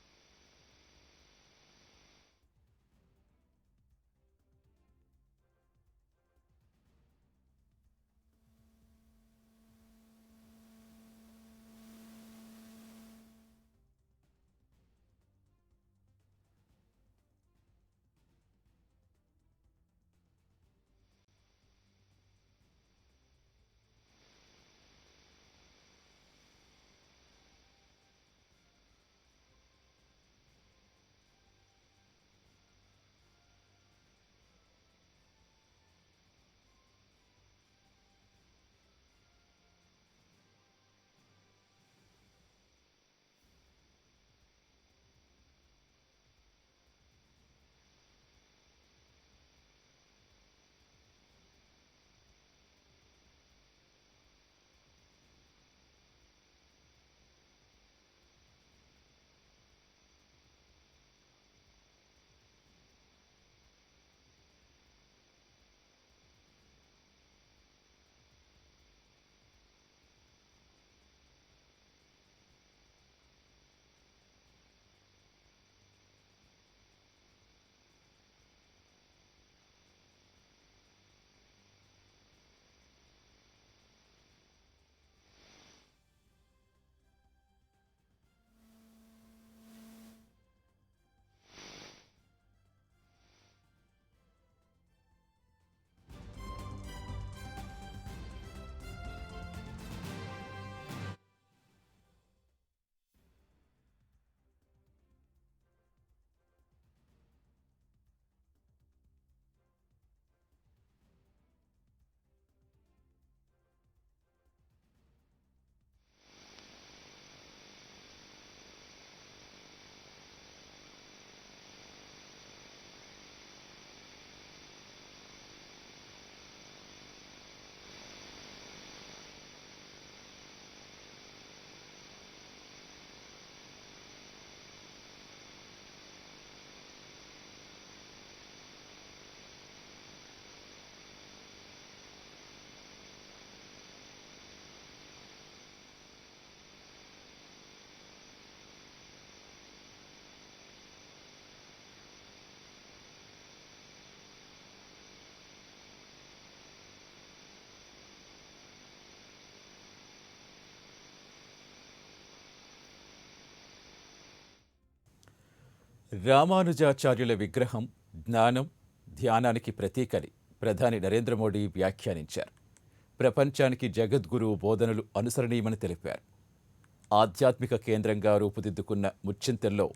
రామానుజాచార్యుల విగ్రహం జ్ఞానం, ధ్యానానికి ప్రతీకని ప్రధాని నరేంద్ర మోడీ వ్యాఖ్యానించారు. ప్రపంచానికి జగద్గురువు బోధనలు అనుసరణీయమని తెలిపారు. ఆధ్యాత్మిక కేంద్రంగా రూపుదిద్దుకున్న ముచ్చింతల్లో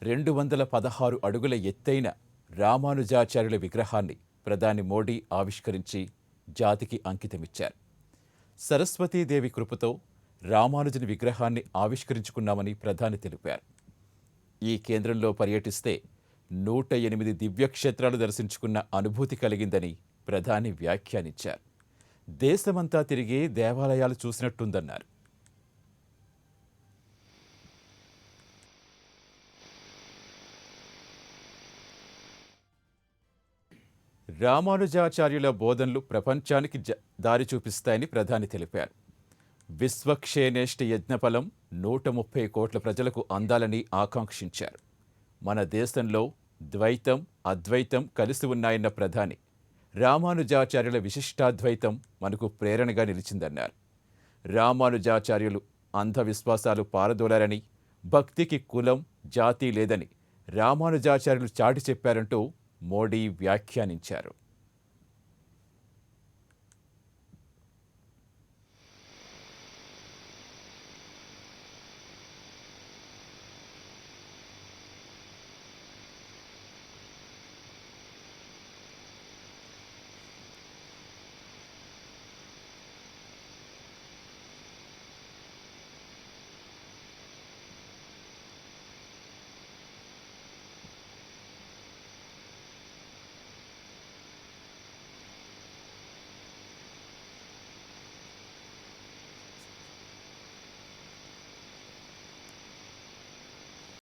216 అడుగుల ఎత్తైన రామానుజాచార్యుల విగ్రహాన్ని ప్రధాని మోడీ ఆవిష్కరించి జాతికి అంకితమిచ్చారు. సరస్వతీదేవి కృపతో రామానుజుని విగ్రహాన్ని ఆవిష్కరించుకున్నామని ప్రధాని తెలిపారు. ఈ కేంద్రంలో పర్యటిస్తే 108 దివ్యక్షేత్రాలు దర్శించుకున్న అనుభూతి కలిగిందని ప్రధాని వ్యాఖ్యానించారు. దేశమంతా తిరిగి దేవాలయాలు చూసినట్టుందన్నారు. రామానుజాచార్యుల బోధనలు ప్రపంచానికి దారి చూపిస్తాయని ప్రధాని తెలిపారు. విశ్వక్షేనేష్ట యజ్ఞఫలం 130 కోట్ల ప్రజలకు అందాలని ఆకాంక్షించారు. మన దేశంలో ద్వైతం, అద్వైతం కలిసి ఉన్నాయన్న ప్రధాని రామానుజాచార్యుల విశిష్టాద్వైతం మనకు ప్రేరణగా నిలిచిందన్నారు. రామానుజాచార్యులు అంధవిశ్వాసాలు పారదోలారని, భక్తికి కులం, జాతి లేదని రామానుజాచార్యులు చాటి చెప్పారంటూ మోడీ వ్యాఖ్యానించారు.